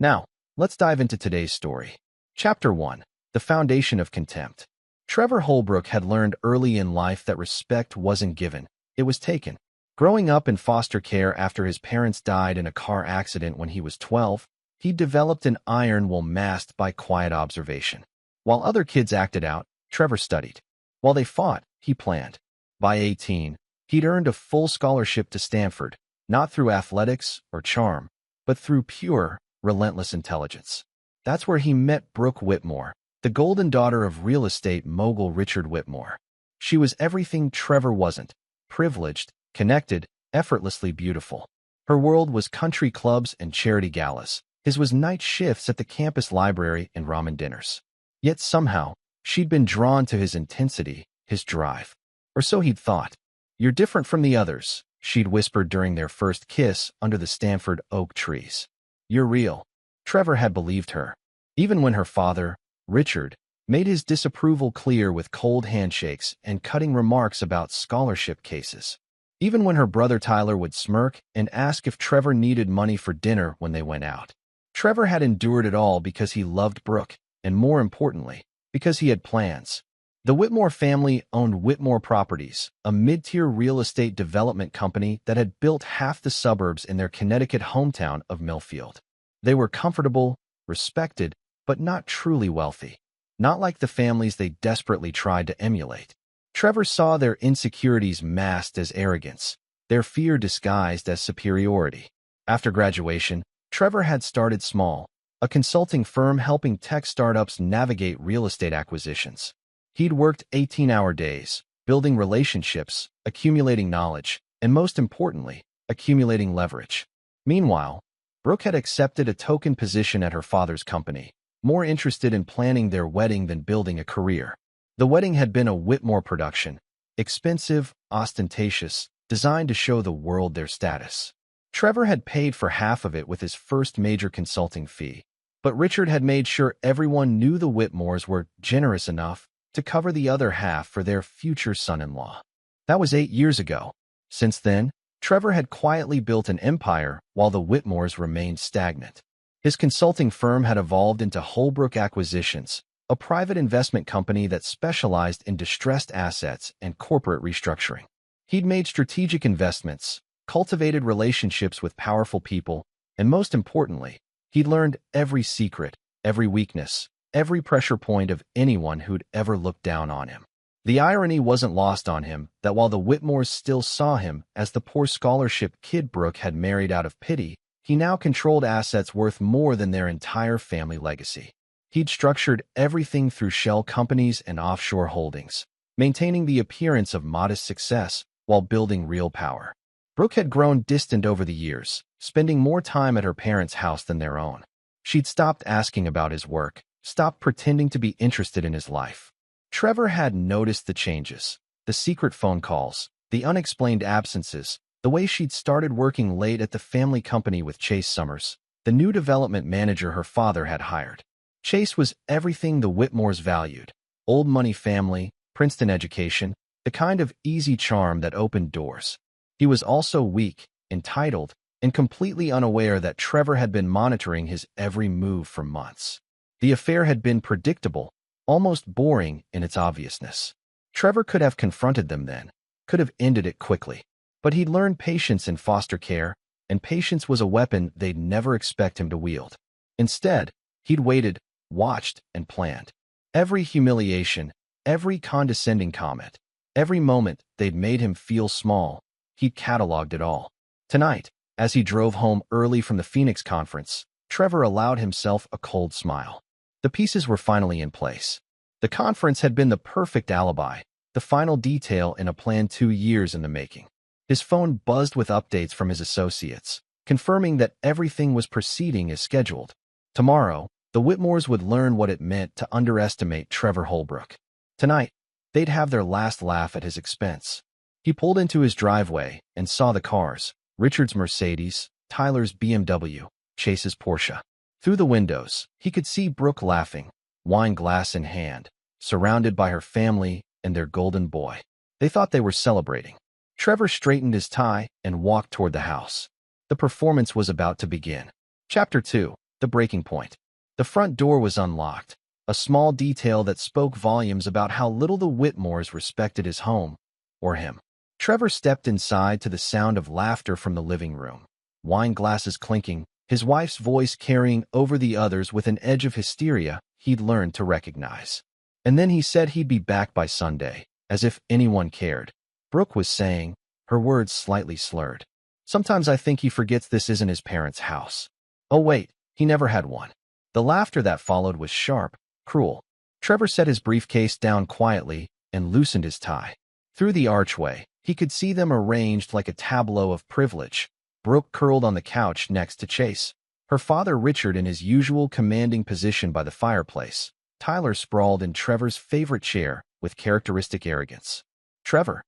Now, let's dive into today's story. Chapter 1. The Foundation of Contempt. Trevor Holbrook had learned early in life that respect wasn't given, it was taken. Growing up in foster care after his parents died in a car accident when he was 12, he developed an iron will masked by quiet observation. While other kids acted out, Trevor studied. While they fought, he planned. By 18, he'd earned a full scholarship to Stanford, not through athletics or charm, but through pure, relentless intelligence. That's where he met Brooke Whitmore, the golden daughter of real estate mogul Richard Whitmore. She was everything Trevor wasn't: privileged, connected, effortlessly beautiful. Her world was country clubs and charity galas. His was night shifts at the campus library and ramen dinners. Yet somehow, she'd been drawn to his intensity, his drive. Or so he'd thought. "You're different from the others," she'd whispered during their first kiss under the Stanford oak trees. "You're real." Trevor had believed her. Even when her father, Richard, made his disapproval clear with cold handshakes and cutting remarks about scholarship cases. Even when her brother Tyler would smirk and ask if Trevor needed money for dinner when they went out. Trevor had endured it all because he loved Brooke, and more importantly, because he had plans. The Whitmore family owned Whitmore Properties, a mid-tier real estate development company that had built half the suburbs in their Connecticut hometown of Millfield. They were comfortable, respected, but not truly wealthy. Not like the families they desperately tried to emulate. Trevor saw their insecurities masked as arrogance, their fear disguised as superiority. After graduation, Trevor had started small, a consulting firm helping tech startups navigate real estate acquisitions. He'd worked 18-hour days, building relationships, accumulating knowledge, and most importantly, accumulating leverage. Meanwhile, Brooke had accepted a token position at her father's company, more interested in planning their wedding than building a career. The wedding had been a Whitmore production, expensive, ostentatious, designed to show the world their status. Trevor had paid for half of it with his first major consulting fee, but Richard had made sure everyone knew the Whitmores were generous enough to cover the other half for their future son-in-law. That was 8 years ago. Since then, Trevor had quietly built an empire while the Whitmores remained stagnant. His consulting firm had evolved into Holbrook Acquisitions, a private investment company that specialized in distressed assets and corporate restructuring. He'd made strategic investments, cultivated relationships with powerful people, and most importantly, he'd learned every secret, every weakness, every pressure point of anyone who'd ever looked down on him. The irony wasn't lost on him that while the Whitmores still saw him as the poor scholarship kid Brooke had married out of pity, he now controlled assets worth more than their entire family legacy. He'd structured everything through shell companies and offshore holdings, maintaining the appearance of modest success while building real power. Brooke had grown distant over the years, spending more time at her parents' house than their own. She'd stopped asking about his work, stopped pretending to be interested in his life. Trevor had noticed the changes, the secret phone calls, the unexplained absences, the way she'd started working late at the family company with Chase Summers, the new development manager her father had hired. Chase was everything the Whitmores valued: old money family, Princeton education, the kind of easy charm that opened doors. He was also weak, entitled, and completely unaware that Trevor had been monitoring his every move for months. The affair had been predictable, almost boring in its obviousness. Trevor could have confronted them then, could have ended it quickly. But he'd learned patience in foster care, and patience was a weapon they'd never expect him to wield. Instead, he'd waited, watched, and planned. Every humiliation, every condescending comment, every moment they'd made him feel small, he'd cataloged it all. Tonight, as he drove home early from the Phoenix conference, Trevor allowed himself a cold smile. The pieces were finally in place. The conference had been the perfect alibi, the final detail in a plan 2 years in the making. His phone buzzed with updates from his associates, confirming that everything was proceeding as scheduled. Tomorrow, the Whitmores would learn what it meant to underestimate Trevor Holbrook. Tonight, they'd have their last laugh at his expense. He pulled into his driveway and saw the cars: Richard's Mercedes, Tyler's BMW, Chase's Porsche. Through the windows, he could see Brooke laughing, wine glass in hand, surrounded by her family and their golden boy. They thought they were celebrating. Trevor straightened his tie and walked toward the house. The performance was about to begin. Chapter 2. The breaking point. The front door was unlocked, a small detail that spoke volumes about how little the Whitmores respected his home, or him. Trevor stepped inside to the sound of laughter from the living room. Wine glasses clinking, his wife's voice carrying over the others with an edge of hysteria he'd learned to recognize. And then he said he'd be back by Sunday, as if anyone cared. Brooke was saying, her words slightly slurred. Sometimes I think he forgets this isn't his parents' house. Oh wait, he never had one. The laughter that followed was sharp, cruel. Trevor set his briefcase down quietly and loosened his tie. Through the archway, he could see them arranged like a tableau of privilege. Brooke curled on the couch next to Chase, her father Richard in his usual commanding position by the fireplace. Tyler sprawled in Trevor's favorite chair with characteristic arrogance. Trevor.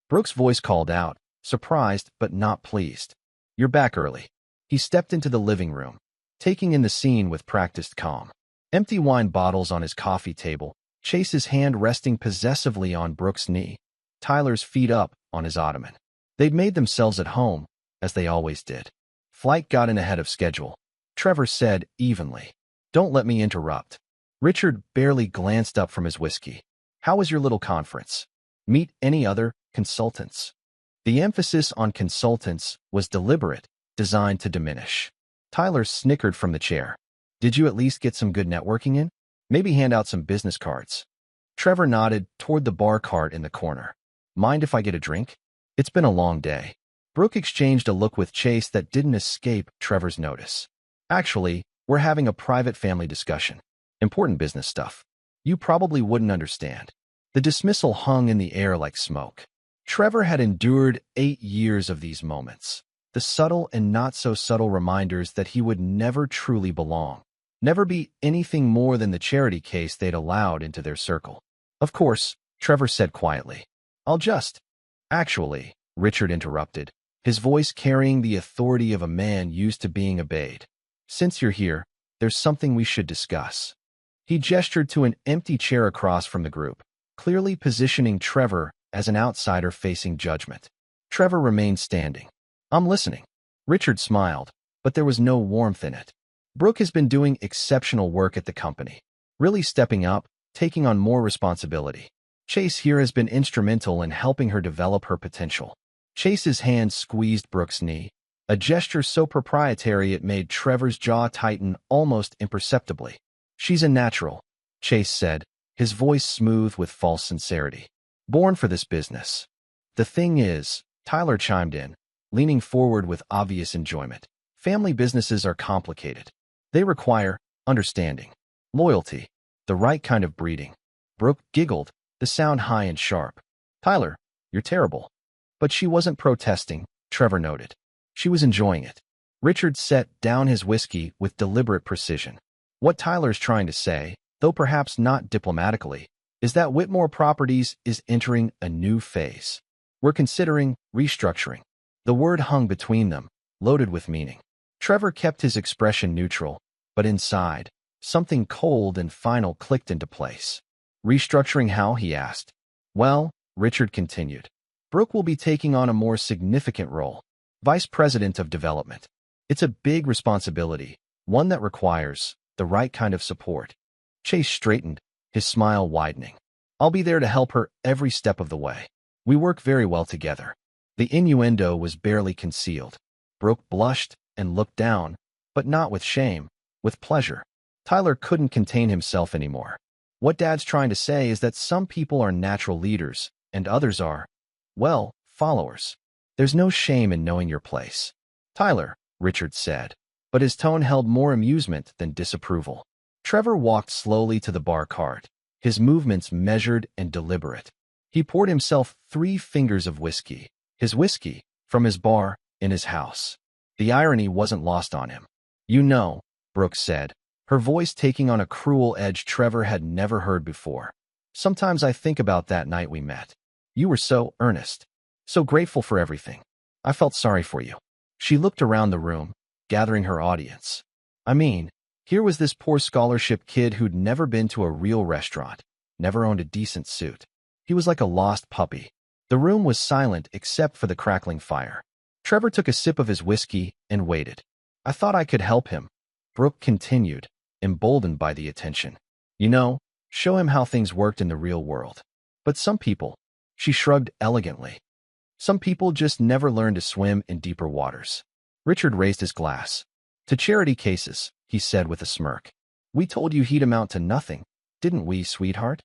Brooke's voice called out, surprised but not pleased. You're back early. He stepped into the living room, taking in the scene with practiced calm. Empty wine bottles on his coffee table, Chase's hand resting possessively on Brooke's knee, Tyler's feet up on his ottoman. They'd made themselves at home, as they always did. Flight got in ahead of schedule, Trevor said evenly. Don't let me interrupt. Richard barely glanced up from his whiskey. How was your little conference? Meet any other consultants? The emphasis on consultants was deliberate, designed to diminish. Tyler snickered from the chair. Did you at least get some good networking in? Maybe hand out some business cards. Trevor nodded toward the bar cart in the corner. Mind if I get a drink? It's been a long day. Brooke exchanged a look with Chase that didn't escape Trevor's notice. Actually, we're having a private family discussion. Important business stuff. You probably wouldn't understand. The dismissal hung in the air like smoke. Trevor had endured 8 years of these moments. The subtle and not-so-subtle reminders that he would never truly belong. Never be anything more than the charity case they'd allowed into their circle. Of course, Trevor said quietly. I'll just... Actually, Richard interrupted, his voice carrying the authority of a man used to being obeyed. Since you're here, there's something we should discuss. He gestured to an empty chair across from the group, clearly positioning Trevor as an outsider facing judgment. Trevor remained standing. I'm listening. Richard smiled, but there was no warmth in it. Brooke has been doing exceptional work at the company, really stepping up, taking on more responsibility. Chase here has been instrumental in helping her develop her potential. Chase's hand squeezed Brooke's knee, a gesture so proprietary it made Trevor's jaw tighten almost imperceptibly. She's a natural, Chase said, his voice smooth with false sincerity. Born for this business. The thing is, Tyler chimed in, leaning forward with obvious enjoyment. Family businesses are complicated. They require understanding, loyalty, the right kind of breeding. Brooke giggled, the sound high and sharp. Tyler, you're terrible. But she wasn't protesting, Trevor noted. She was enjoying it. Richard set down his whiskey with deliberate precision. What Tyler's trying to say, though perhaps not diplomatically, is that Whitmore Properties is entering a new phase. We're considering restructuring. The word hung between them, loaded with meaning. Trevor kept his expression neutral, but inside, something cold and final clicked into place. Restructuring how? He asked. Well, Richard continued. Brooke will be taking on a more significant role, Vice President of Development. It's a big responsibility, one that requires the right kind of support. Chase straightened, his smile widening. I'll be there to help her every step of the way. We work very well together. The innuendo was barely concealed. Brooke blushed and looked down, but not with shame, with pleasure. Tyler couldn't contain himself anymore. What Dad's trying to say is that some people are natural leaders, and others are, well, followers. There's no shame in knowing your place. Tyler, Richard said, but his tone held more amusement than disapproval. Trevor walked slowly to the bar cart, his movements measured and deliberate. He poured himself 3 fingers of whiskey, his whiskey, from his bar, in his house. The irony wasn't lost on him. You know, Brooke said, her voice taking on a cruel edge Trevor had never heard before. Sometimes I think about that night we met. You were so earnest, so grateful for everything. I felt sorry for you. She looked around the room, gathering her audience. I mean, here was this poor scholarship kid who'd never been to a real restaurant, never owned a decent suit. He was like a lost puppy. The room was silent except for the crackling fire. Trevor took a sip of his whiskey and waited. I thought I could help him. Brooke continued, emboldened by the attention. You know, show him how things worked in the real world. But some people, she shrugged elegantly. Some people just never learn to swim in deeper waters. Richard raised his glass. To charity cases, he said with a smirk. We told you he'd amount to nothing, didn't we, sweetheart?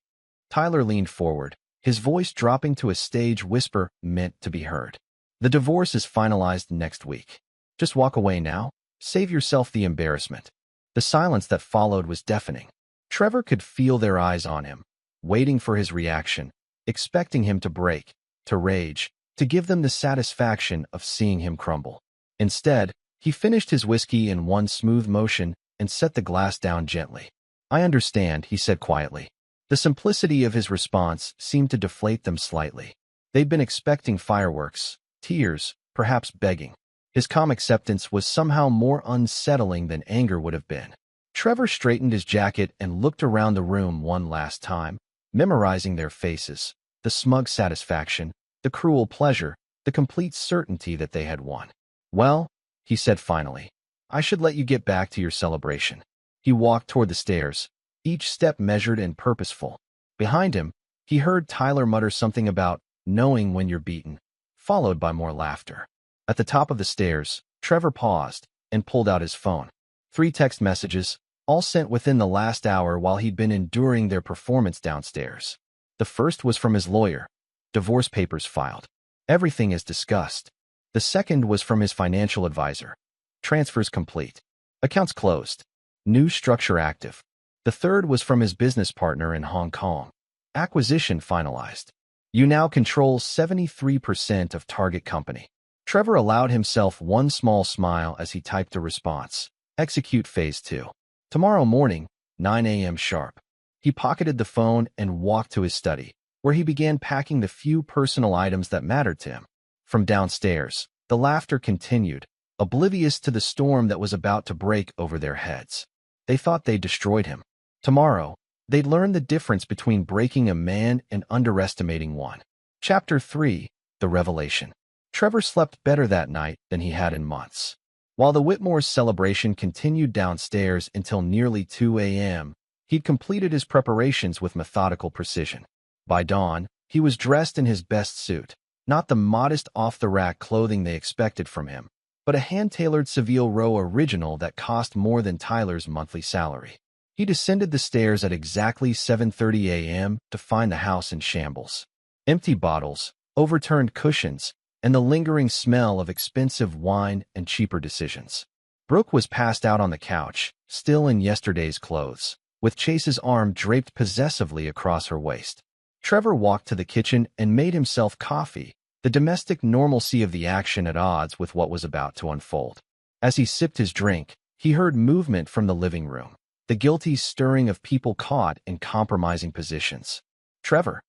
Tyler leaned forward, his voice dropping to a stage whisper meant to be heard. The divorce is finalized next week. Just walk away now. Save yourself the embarrassment. The silence that followed was deafening. Trevor could feel their eyes on him, waiting for his reaction, expecting him to break, to rage, to give them the satisfaction of seeing him crumble. Instead, he finished his whiskey in one smooth motion and set the glass down gently. I understand, he said quietly. The simplicity of his response seemed to deflate them slightly. They'd been expecting fireworks, tears, perhaps begging. His calm acceptance was somehow more unsettling than anger would have been. Trevor straightened his jacket and looked around the room one last time, memorizing their faces, the smug satisfaction, the cruel pleasure, the complete certainty that they had won. Well, he said finally, I should let you get back to your celebration. He walked toward the stairs, each step measured and purposeful. Behind him, he heard Tyler mutter something about knowing when you're beaten, followed by more laughter. At the top of the stairs, Trevor paused and pulled out his phone. 3 text messages, all sent within the last hour while he'd been enduring their performance downstairs. The first was from his lawyer. Divorce papers filed. Everything as discussed. The second was from his financial advisor. Transfers complete. Accounts closed. New structure active. The third was from his business partner in Hong Kong. Acquisition finalized. You now control 73% of target company. Trevor allowed himself one small smile as he typed a response. Execute phase 2. Tomorrow morning, 9 a.m. sharp. He pocketed the phone and walked to his study, where he began packing the few personal items that mattered to him. From downstairs, the laughter continued, oblivious to the storm that was about to break over their heads. They thought they'd destroyed him. Tomorrow, they'd learn the difference between breaking a man and underestimating one. Chapter 3, The Revelation. Trevor slept better that night than he had in months. While the Whitmore's celebration continued downstairs until nearly 2 a.m., he'd completed his preparations with methodical precision. By dawn, he was dressed in his best suit, not the modest off-the-rack clothing they expected from him, but a hand-tailored Savile Row original that cost more than Tyler's monthly salary. He descended the stairs at exactly 7:30 a.m. to find the house in shambles. Empty bottles, overturned cushions, and the lingering smell of expensive wine and cheaper decisions. Brooke was passed out on the couch, still in yesterday's clothes, with Chase's arm draped possessively across her waist. Trevor walked to the kitchen and made himself coffee, the domestic normalcy of the action at odds with what was about to unfold. As he sipped his drink, he heard movement from the living room, the guilty stirring of people caught in compromising positions. Trevor.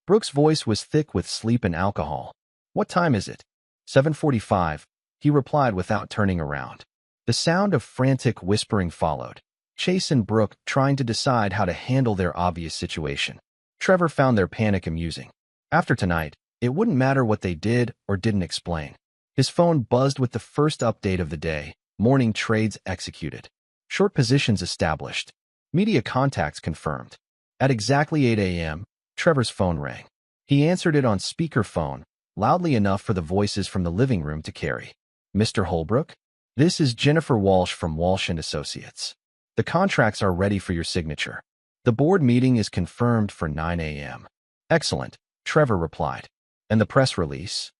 Brooke's voice was thick with sleep and alcohol. What time is it? 7:45, he replied without turning around. The sound of frantic whispering followed. Chase and Brooke trying to decide how to handle their obvious situation. Trevor found their panic amusing. After tonight, it wouldn't matter what they did or didn't explain. His phone buzzed with the first update of the day, morning trades executed. Short positions established. Media contacts confirmed. At exactly 8 a.m., Trevor's phone rang. He answered it on speakerphone, loudly enough for the voices from the living room to carry. Mr. Holbrook? This is Jennifer Walsh from Walsh & Associates. The contracts are ready for your signature. The board meeting is confirmed for 9 a.m. Excellent, Trevor replied. And the press release?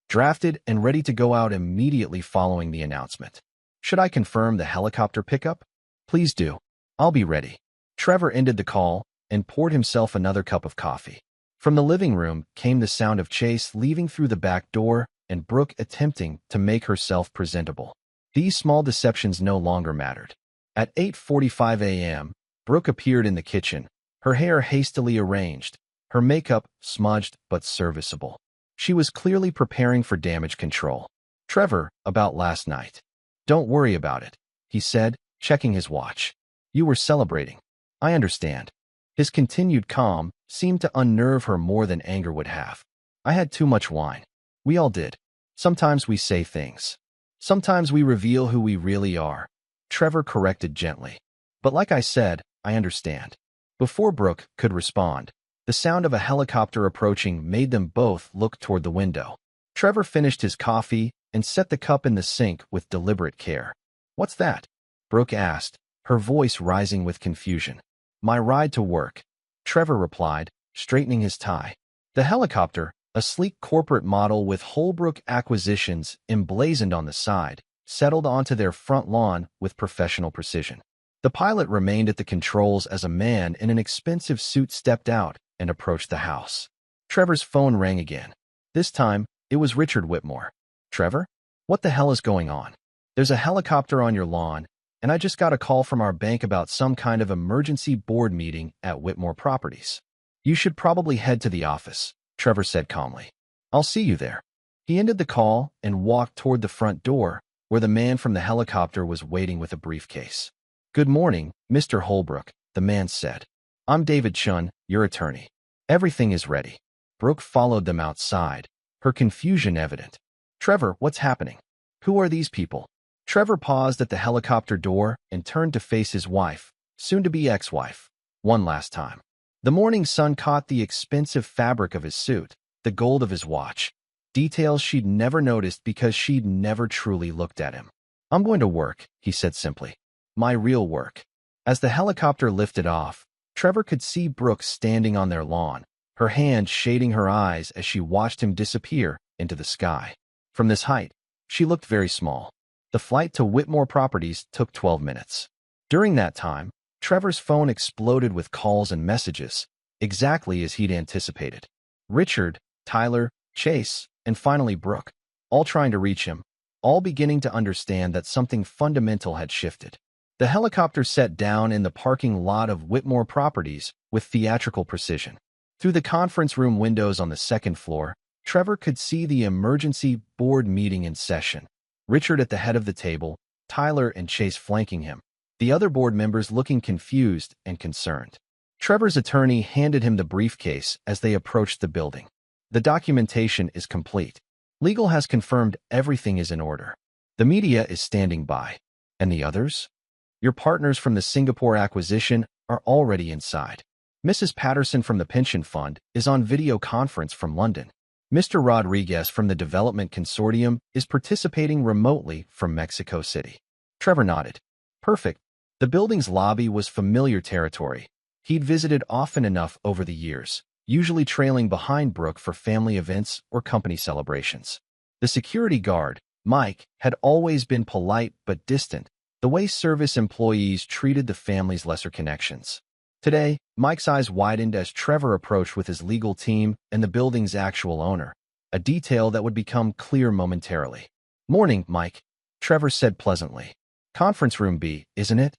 Drafted and ready to go out immediately following the announcement. Should I confirm the helicopter pickup? Please do. I'll be ready. Trevor ended the call and poured himself another cup of coffee. From the living room came the sound of Chase leaving through the back door and Brooke attempting to make herself presentable. These small deceptions no longer mattered. At 8:45 a.m., Brooke appeared in the kitchen, her hair hastily arranged, her makeup smudged but serviceable. She was clearly preparing for damage control. Trevor, about last night. Don't worry about it, he said, checking his watch. You were celebrating. I understand. His continued calm seemed to unnerve her more than anger would have. I had too much wine. We all did. Sometimes we say things. Sometimes we reveal who we really are. Trevor corrected gently. But like I said, I understand. Before Brooke could respond, the sound of a helicopter approaching made them both look toward the window. Trevor finished his coffee and set the cup in the sink with deliberate care. "What's that?" Brooke asked, her voice rising with confusion. "My ride to work," Trevor replied, straightening his tie. The helicopter, a sleek corporate model with Holbrook Acquisitions emblazoned on the side, settled onto their front lawn with professional precision. The pilot remained at the controls as a man in an expensive suit stepped out and approached the house. Trevor's phone rang again. This time, it was Richard Whitmore. "Trevor? What the hell is going on? There's a helicopter on your lawn, and I just got a call from our bank about some kind of emergency board meeting at Whitmore Properties. You should probably head to the office," Trevor said calmly. "I'll see you there." He ended the call and walked toward the front door, where the man from the helicopter was waiting with a briefcase. "Good morning, Mr. Holbrook," the man said. "I'm David Chun, your attorney. Everything is ready." Brooke followed them outside, her confusion evident. "Trevor, what's happening? Who are these people?" Trevor paused at the helicopter door and turned to face his wife, soon-to-be ex-wife, one last time. The morning sun caught the expensive fabric of his suit, the gold of his watch, details she'd never noticed because she'd never truly looked at him. "I'm going to work," he said simply. "My real work." As the helicopter lifted off, Trevor could see Brooke standing on their lawn, her hand shading her eyes as she watched him disappear into the sky. From this height, she looked very small. The flight to Whitmore Properties took 12 minutes. During that time, Trevor's phone exploded with calls and messages, exactly as he'd anticipated. Richard, Tyler, Chase, and finally Brooke, all trying to reach him, all beginning to understand that something fundamental had shifted. The helicopter set down in the parking lot of Whitmore Properties with theatrical precision. Through the conference room windows on the second floor, Trevor could see the emergency board meeting in session. Richard at the head of the table, Tyler and Chase flanking him, the other board members looking confused and concerned. Trevor's attorney handed him the briefcase as they approached the building. "The documentation is complete. Legal has confirmed everything is in order. The media is standing by. And the others? Your partners from the Singapore acquisition are already inside. Mrs. Patterson from the pension fund is on video conference from London. Mr. Rodriguez from the Development Consortium is participating remotely from Mexico City." Trevor nodded. Perfect. The building's lobby was familiar territory. He'd visited often enough over the years, usually trailing behind Brooke for family events or company celebrations. The security guard, Mike, had always been polite but distant, the way service employees treated the family's lesser connections. Today, Mike's eyes widened as Trevor approached with his legal team and the building's actual owner, a detail that would become clear momentarily. "Morning, Mike," Trevor said pleasantly. "Conference room B, isn't it?"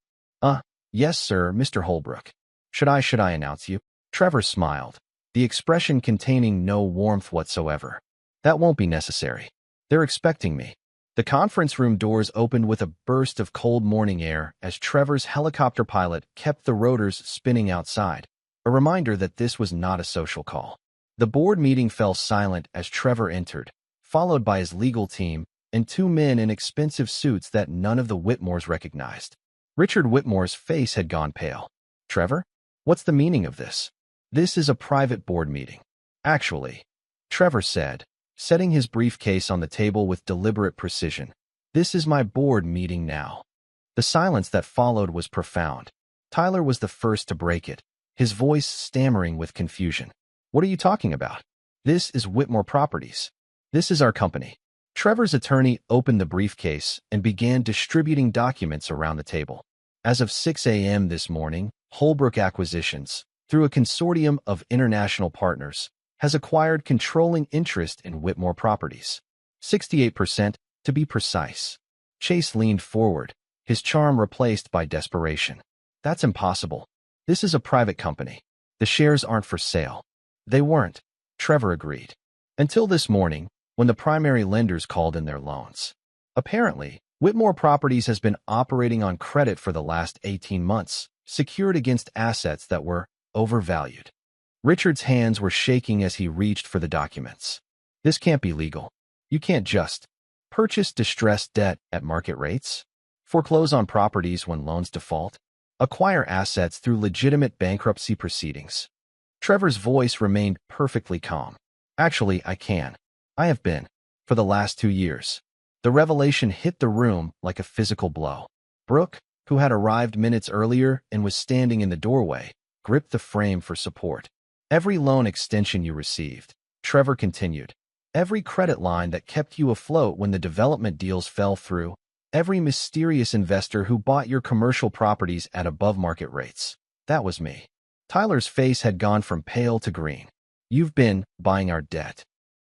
Yes, sir, Mr. Holbrook." Should I announce you?" Trevor smiled, the expression containing no warmth whatsoever. "That won't be necessary. They're expecting me." The conference room doors opened with a burst of cold morning air as Trevor's helicopter pilot kept the rotors spinning outside, a reminder that this was not a social call. The board meeting fell silent as Trevor entered, followed by his legal team and two men in expensive suits that none of the Whitmores recognized. Richard Whitmore's face had gone pale. "Trevor? What's the meaning of this?" "This is a private board meeting." "Actually," Trevor said, setting his briefcase on the table with deliberate precision. "This is my board meeting now." The silence that followed was profound. Tyler was the first to break it, his voice stammering with confusion. "What are you talking about?" "This is Whitmore Properties. This is our company." Trevor's attorney opened the briefcase and began distributing documents around the table. As of 6 a.m. this morning, Holbrook Acquisitions, through a consortium of international partners, has acquired controlling interest in Whitmore Properties. 68%, to be precise. Chase leaned forward, his charm replaced by desperation. "That's impossible. This is a private company. The shares aren't for sale." "They weren't," Trevor agreed. "Until this morning, when the primary lenders called in their loans. Apparently, Whitmore Properties has been operating on credit for the last 18 months, secured against assets that were overvalued." Richard's hands were shaking as he reached for the documents. "This can't be legal. You can't just purchase distressed debt at market rates." Foreclose on properties when loans default. Acquire assets through legitimate bankruptcy proceedings. Trevor's voice remained perfectly calm. Actually, I can. I have been. For the last 2 years. The revelation hit the room like a physical blow. Brooke, who had arrived minutes earlier and was standing in the doorway, gripped the frame for support. Every loan extension you received, Trevor continued. Every credit line that kept you afloat when the development deals fell through. Every mysterious investor who bought your commercial properties at above-market rates. That was me. Tyler's face had gone from pale to green. You've been buying our debt.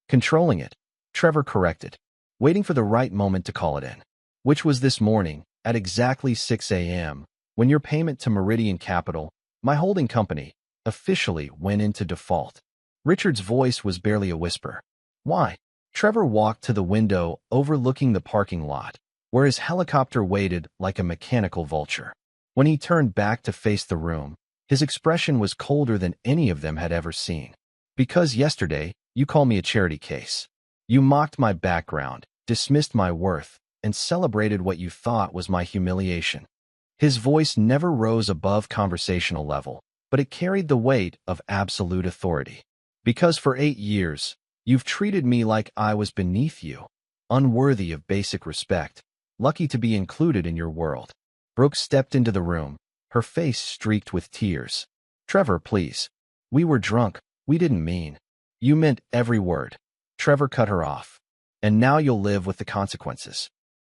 Controlling it, Trevor corrected, waiting for the right moment to call it in, which was this morning at exactly 6 a.m., when your payment to Meridian Capital, my holding company, officially went into default. Richard's voice was barely a whisper. Why? Trevor walked to the window overlooking the parking lot, where his helicopter waited like a mechanical vulture. When he turned back to face the room, his expression was colder than any of them had ever seen. Because yesterday, you called me a charity case. You mocked my background, dismissed my worth, and celebrated what you thought was my humiliation. His voice never rose above conversational level, but it carried the weight of absolute authority. Because for 8 years, you've treated me like I was beneath you, unworthy of basic respect, lucky to be included in your world. Brooke stepped into the room, her face streaked with tears. Trevor, please. We were drunk. We didn't mean. You meant every word. Trevor cut her off. And now you'll live with the consequences.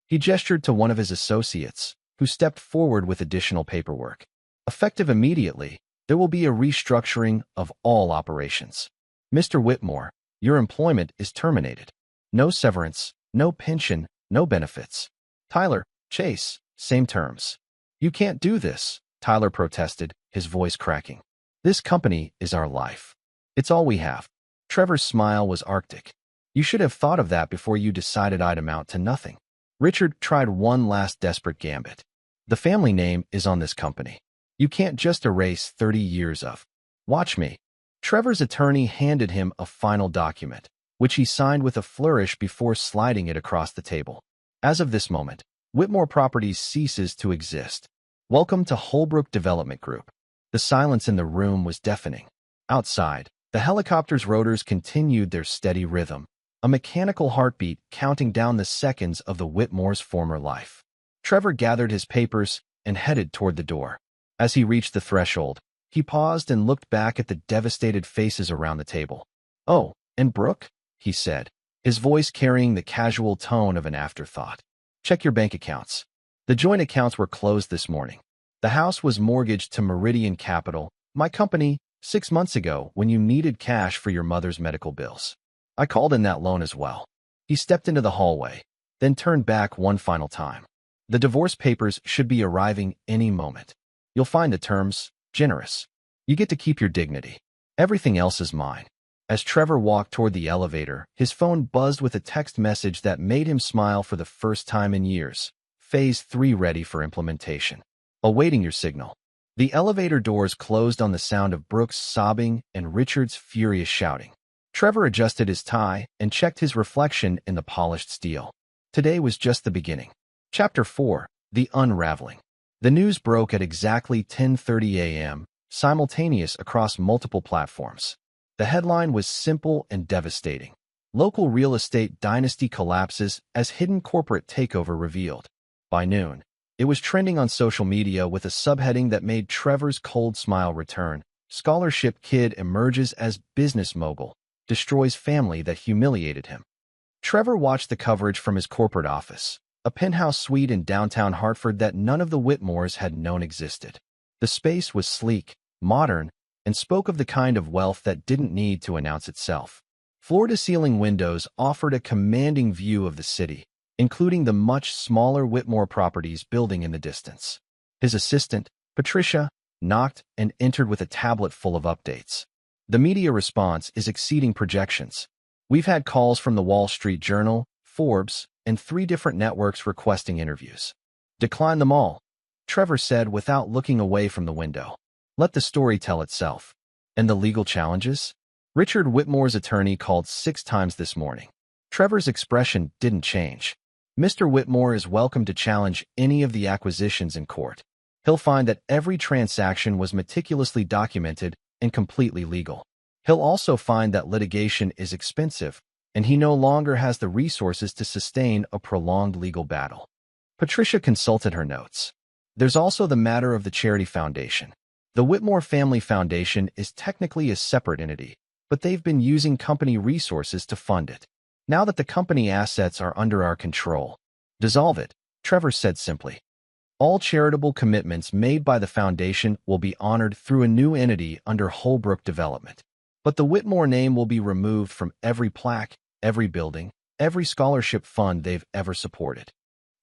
He gestured to one of his associates, who stepped forward with additional paperwork. Effective immediately, there will be a restructuring of all operations. Mr. Whitmore, your employment is terminated. No severance, no pension, no benefits. Tyler, Chase, same terms. You can't do this, Tyler protested, his voice cracking. This company is our life. It's all we have. Trevor's smile was arctic. You should have thought of that before you decided I'd amount to nothing. Richard tried one last desperate gambit. The family name is on this company. You can't just erase 30 years of. Watch me. Trevor's attorney handed him a final document, which he signed with a flourish before sliding it across the table. As of this moment, Whitmore Properties ceases to exist. Welcome to Holbrook Development Group. The silence in the room was deafening. Outside, the helicopter's rotors continued their steady rhythm, a mechanical heartbeat counting down the seconds of the Whitmore's former life. Trevor gathered his papers and headed toward the door. As he reached the threshold, he paused and looked back at the devastated faces around the table. Oh, and Brooke? He said, his voice carrying the casual tone of an afterthought. Check your bank accounts. The joint accounts were closed this morning. The house was mortgaged to Meridian Capital, my company, 6 months ago when you needed cash for your mother's medical bills. I called in that loan as well. He stepped into the hallway, then turned back one final time. The divorce papers should be arriving any moment. You'll find the terms generous. You get to keep your dignity. Everything else is mine. As Trevor walked toward the elevator, his phone buzzed with a text message that made him smile for the first time in years. Phase 3 ready for implementation. Awaiting your signal. The elevator doors closed on the sound of Brooke's sobbing and Richard's furious shouting. Trevor adjusted his tie and checked his reflection in the polished steel. Today was just the beginning. Chapter 4. The Unraveling. The news broke at exactly 10:30 a.m., simultaneous across multiple platforms. The headline was simple and devastating. Local real estate dynasty collapses as hidden corporate takeover revealed. By noon, it was trending on social media with a subheading that made Trevor's cold smile return. Scholarship kid emerges as business mogul, destroys family that humiliated him. Trevor watched the coverage from his corporate office, a penthouse suite in downtown Hartford that none of the Whitmores had known existed. The space was sleek, modern, and spoke of the kind of wealth that didn't need to announce itself. Floor-to-ceiling windows offered a commanding view of the city, including the much smaller Whitmore Properties building in the distance. His assistant, Patricia, knocked and entered with a tablet full of updates. The media response is exceeding projections. We've had calls from the Wall Street Journal, Forbes, and 3 different networks requesting interviews. Decline them all, Trevor said without looking away from the window. Let the story tell itself. And the legal challenges? Richard Whitmore's attorney called 6 times this morning. Trevor's expression didn't change. Mr. Whitmore is welcome to challenge any of the acquisitions in court. He'll find that every transaction was meticulously documented and completely legal. He'll also find that litigation is expensive, and he no longer has the resources to sustain a prolonged legal battle. Patricia consulted her notes. There's also the matter of the charity foundation. The Whitmore Family Foundation is technically a separate entity, but they've been using company resources to fund it. Now that the company assets are under our control, dissolve it, Trevor said simply. All charitable commitments made by the foundation will be honored through a new entity under Holbrook Development. But the Whitmore name will be removed from every plaque, every building, every scholarship fund they've ever supported.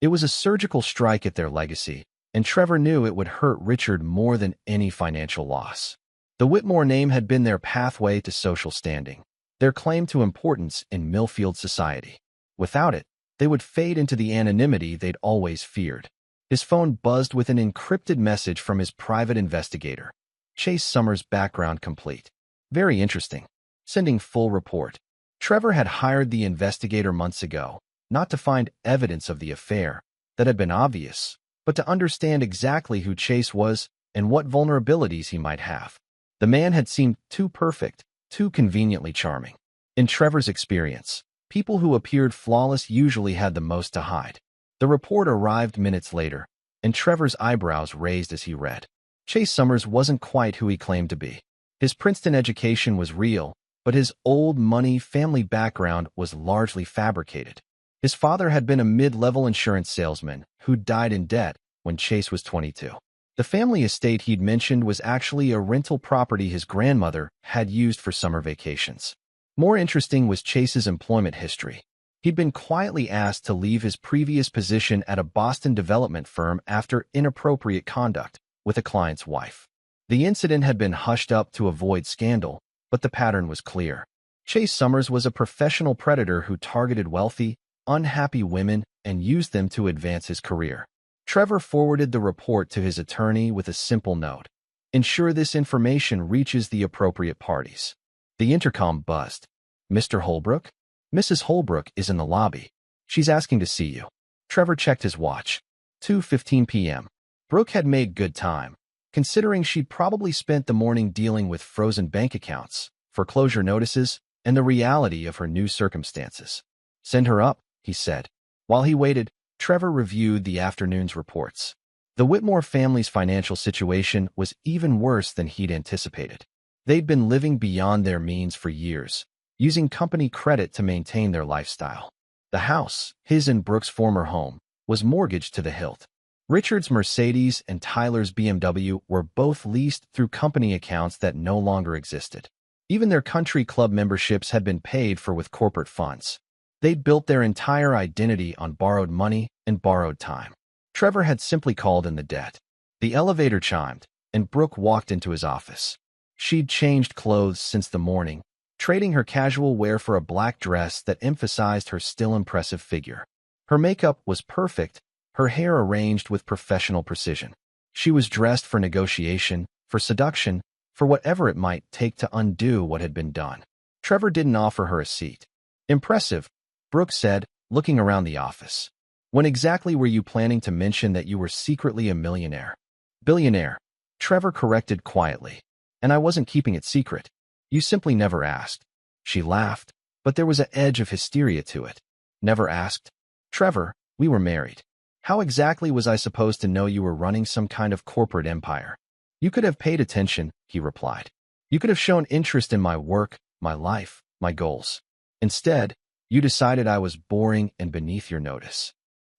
It was a surgical strike at their legacy, and Trevor knew it would hurt Richard more than any financial loss. The Whitmore name had been their pathway to social standing, their claim to importance in Millfield society. Without it, they would fade into the anonymity they'd always feared. His phone buzzed with an encrypted message from his private investigator. Chase Summers' background complete. Very interesting. Sending full report. Trevor had hired the investigator months ago, not to find evidence of the affair that had been obvious, but to understand exactly who Chase was and what vulnerabilities he might have. The man had seemed too perfect, too conveniently charming. In Trevor's experience, people who appeared flawless usually had the most to hide. The report arrived minutes later, and Trevor's eyebrows raised as he read. Chase Summers wasn't quite who he claimed to be. His Princeton education was real, but his old money family background was largely fabricated. His father had been a mid-level insurance salesman who died in debt when Chase was 22. The family estate he'd mentioned was actually a rental property his grandmother had used for summer vacations. More interesting was Chase's employment history. He'd been quietly asked to leave his previous position at a Boston development firm after inappropriate conduct with a client's wife. The incident had been hushed up to avoid scandal, but the pattern was clear. Chase Summers was a professional predator who targeted wealthy, unhappy women and used them to advance his career. Trevor forwarded the report to his attorney with a simple note. Ensure this information reaches the appropriate parties. The intercom buzzed. Mr. Holbrook? Mrs. Holbrook is in the lobby. She's asking to see you. Trevor checked his watch. 2:15 p.m. Brooke had made good time, considering she'd probably spent the morning dealing with frozen bank accounts, foreclosure notices, and the reality of her new circumstances. Send her up, he said. While he waited, Trevor reviewed the afternoon's reports. The Whitmore family's financial situation was even worse than he'd anticipated. They'd been living beyond their means for years, using company credit to maintain their lifestyle. The house, his and Brooke's former home, was mortgaged to the hilt. Richard's Mercedes and Tyler's BMW were both leased through company accounts that no longer existed. Even their country club memberships had been paid for with corporate funds. They'd built their entire identity on borrowed money and borrowed time. Trevor had simply called in the debt. The elevator chimed, and Brooke walked into his office. She'd changed clothes since the morning, trading her casual wear for a black dress that emphasized her still impressive figure. Her makeup was perfect, her hair arranged with professional precision. She was dressed for negotiation, for seduction, for whatever it might take to undo what had been done. Trevor didn't offer her a seat. Impressive, Brooke said, looking around the office. When exactly were you planning to mention that you were secretly a millionaire? Billionaire, Trevor corrected quietly. And I wasn't keeping it secret. You simply never asked. She laughed, but there was an edge of hysteria to it. Never asked? Trevor, we were married. How exactly was I supposed to know you were running some kind of corporate empire? You could have paid attention, he replied. You could have shown interest in my work, my life, my goals. Instead, you decided I was boring and beneath your notice.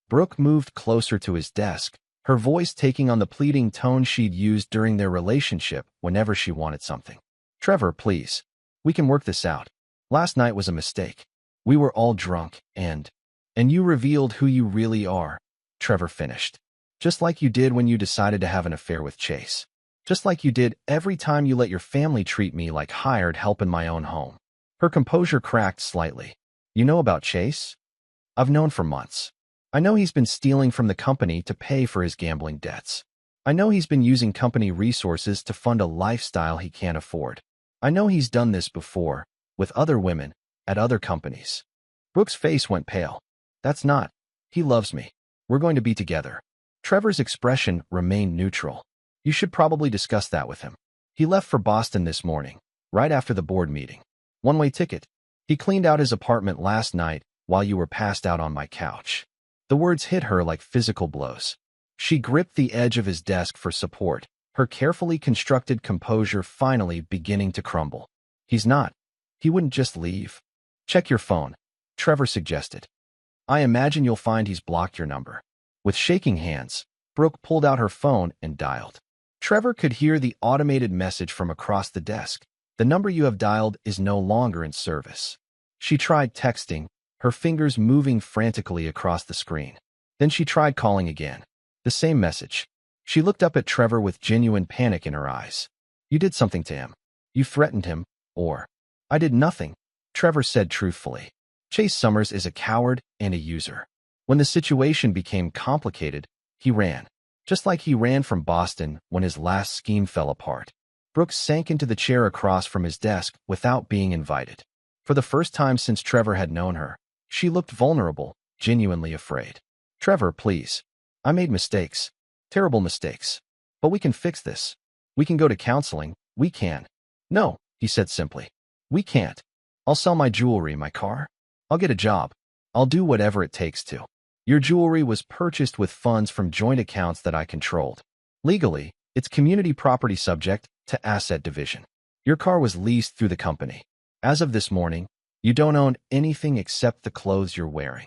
Brooke moved closer to his desk, her voice taking on the pleading tone she'd used during their relationship whenever she wanted something. Trevor, please. We can work this out. Last night was a mistake. We were all drunk, and you revealed who you really are, Trevor finished. Just like you did when you decided to have an affair with Chase. Just like you did every time you let your family treat me like hired help in my own home. Her composure cracked slightly. You know about Chase? I've known for months. I know he's been stealing from the company to pay for his gambling debts. I know he's been using company resources to fund a lifestyle he can't afford. I know he's done this before, with other women, at other companies. Brooke's face went pale. That's not. He loves me. We're going to be together. Trevor's expression remained neutral. You should probably discuss that with him. He left for Boston this morning, right after the board meeting. One-way ticket. He cleaned out his apartment last night while you were passed out on my couch. The words hit her like physical blows. She gripped the edge of his desk for support, her carefully constructed composure finally beginning to crumble. He's not. He wouldn't just leave. Check your phone, Trevor suggested. I imagine you'll find he's blocked your number. With shaking hands, Brooke pulled out her phone and dialed. Trevor could hear the automated message from across the desk. The number you have dialed is no longer in service. She tried texting, her fingers moving frantically across the screen. Then she tried calling again. The same message. She looked up at Trevor with genuine panic in her eyes. You did something to him. You threatened him, or... I did nothing, Trevor said truthfully. Chase Summers is a coward and a user. When the situation became complicated, he ran. Just like he ran from Boston when his last scheme fell apart. Brooke sank into the chair across from his desk without being invited. For the first time since Trevor had known her, she looked vulnerable, genuinely afraid. Trevor, please. I made mistakes. Terrible mistakes. But we can fix this. We can go to counseling. We can. No, he said simply. We can't. I'll sell my jewelry, my car. I'll get a job. I'll do whatever it takes to. Your jewelry was purchased with funds from joint accounts that I controlled. Legally, it's community property subject to asset division. Your car was leased through the company. As of this morning, you don't own anything except the clothes you're wearing.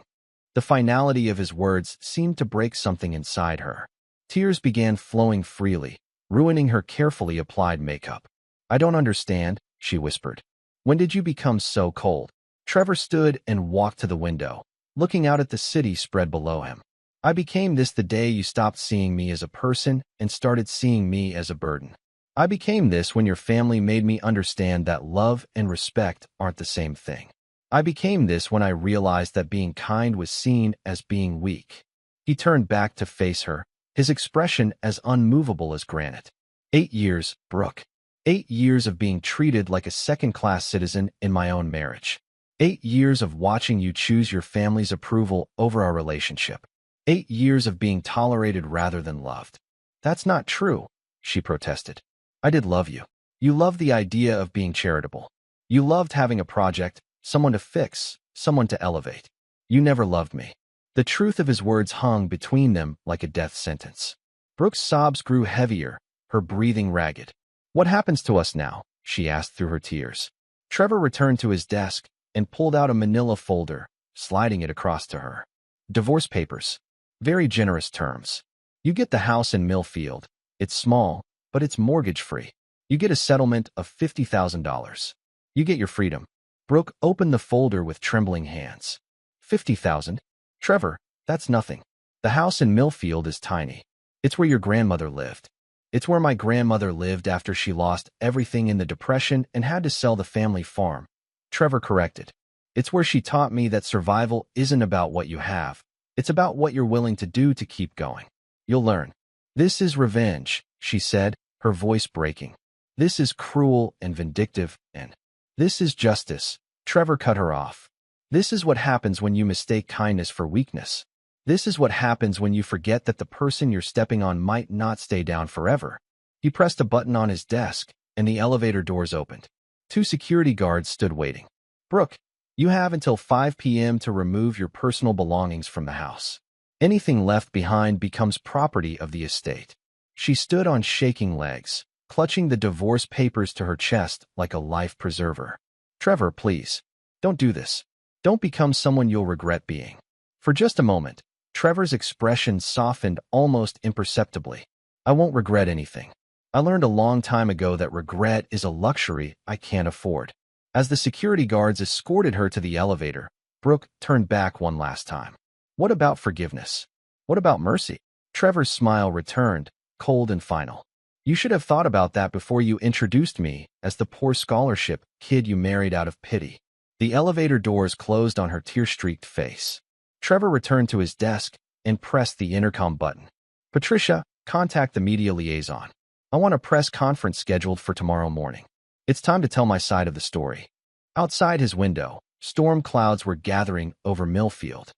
The finality of his words seemed to break something inside her. Tears began flowing freely, ruining her carefully applied makeup. I don't understand, she whispered. When did you become so cold? Trevor stood and walked to the window, looking out at the city spread below him. I became this the day you stopped seeing me as a person and started seeing me as a burden. I became this when your family made me understand that love and respect aren't the same thing. I became this when I realized that being kind was seen as being weak. He turned back to face her, his expression as unmovable as granite. 8 years, Brooke. 8 years of being treated like a second-class citizen in my own marriage. 8 years of watching you choose your family's approval over our relationship. 8 years of being tolerated rather than loved. That's not true, she protested. I did love you. You loved the idea of being charitable. You loved having a project, someone to fix, someone to elevate. You never loved me. The truth of his words hung between them like a death sentence. Brooke's sobs grew heavier, her breathing ragged. What happens to us now? She asked through her tears. Trevor returned to his desk and pulled out a manila folder, sliding it across to her. Divorce papers. Very generous terms. You get the house in Millfield. It's small, but it's mortgage-free. You get a settlement of $50,000. You get your freedom. Brooke opened the folder with trembling hands. $50,000? Trevor, that's nothing. The house in Millfield is tiny. It's where your grandmother lived. It's where my grandmother lived after she lost everything in the Depression and had to sell the family farm. Trevor corrected. It's where she taught me that survival isn't about what you have. It's about what you're willing to do to keep going. You'll learn. This is revenge, she said, her voice breaking. This is cruel and vindictive, and this is justice. Trevor cut her off. This is what happens when you mistake kindness for weakness. This is what happens when you forget that the person you're stepping on might not stay down forever. He pressed a button on his desk, and the elevator doors opened. 2 security guards stood waiting. Brooke, you have until 5 p.m. to remove your personal belongings from the house. Anything left behind becomes property of the estate. She stood on shaking legs, clutching the divorce papers to her chest like a life preserver. Trevor, please. Don't do this. Don't become someone you'll regret being. For just a moment, Trevor's expression softened almost imperceptibly. I won't regret anything. I learned a long time ago that regret is a luxury I can't afford. As the security guards escorted her to the elevator, Brooke turned back one last time. What about forgiveness? What about mercy? Trevor's smile returned, cold and final. You should have thought about that before you introduced me as the poor scholarship kid you married out of pity. The elevator doors closed on her tear-streaked face. Trevor returned to his desk and pressed the intercom button. Patricia, contact the media liaison. I want a press conference scheduled for tomorrow morning. It's time to tell my side of the story. Outside his window, storm clouds were gathering over Millfield.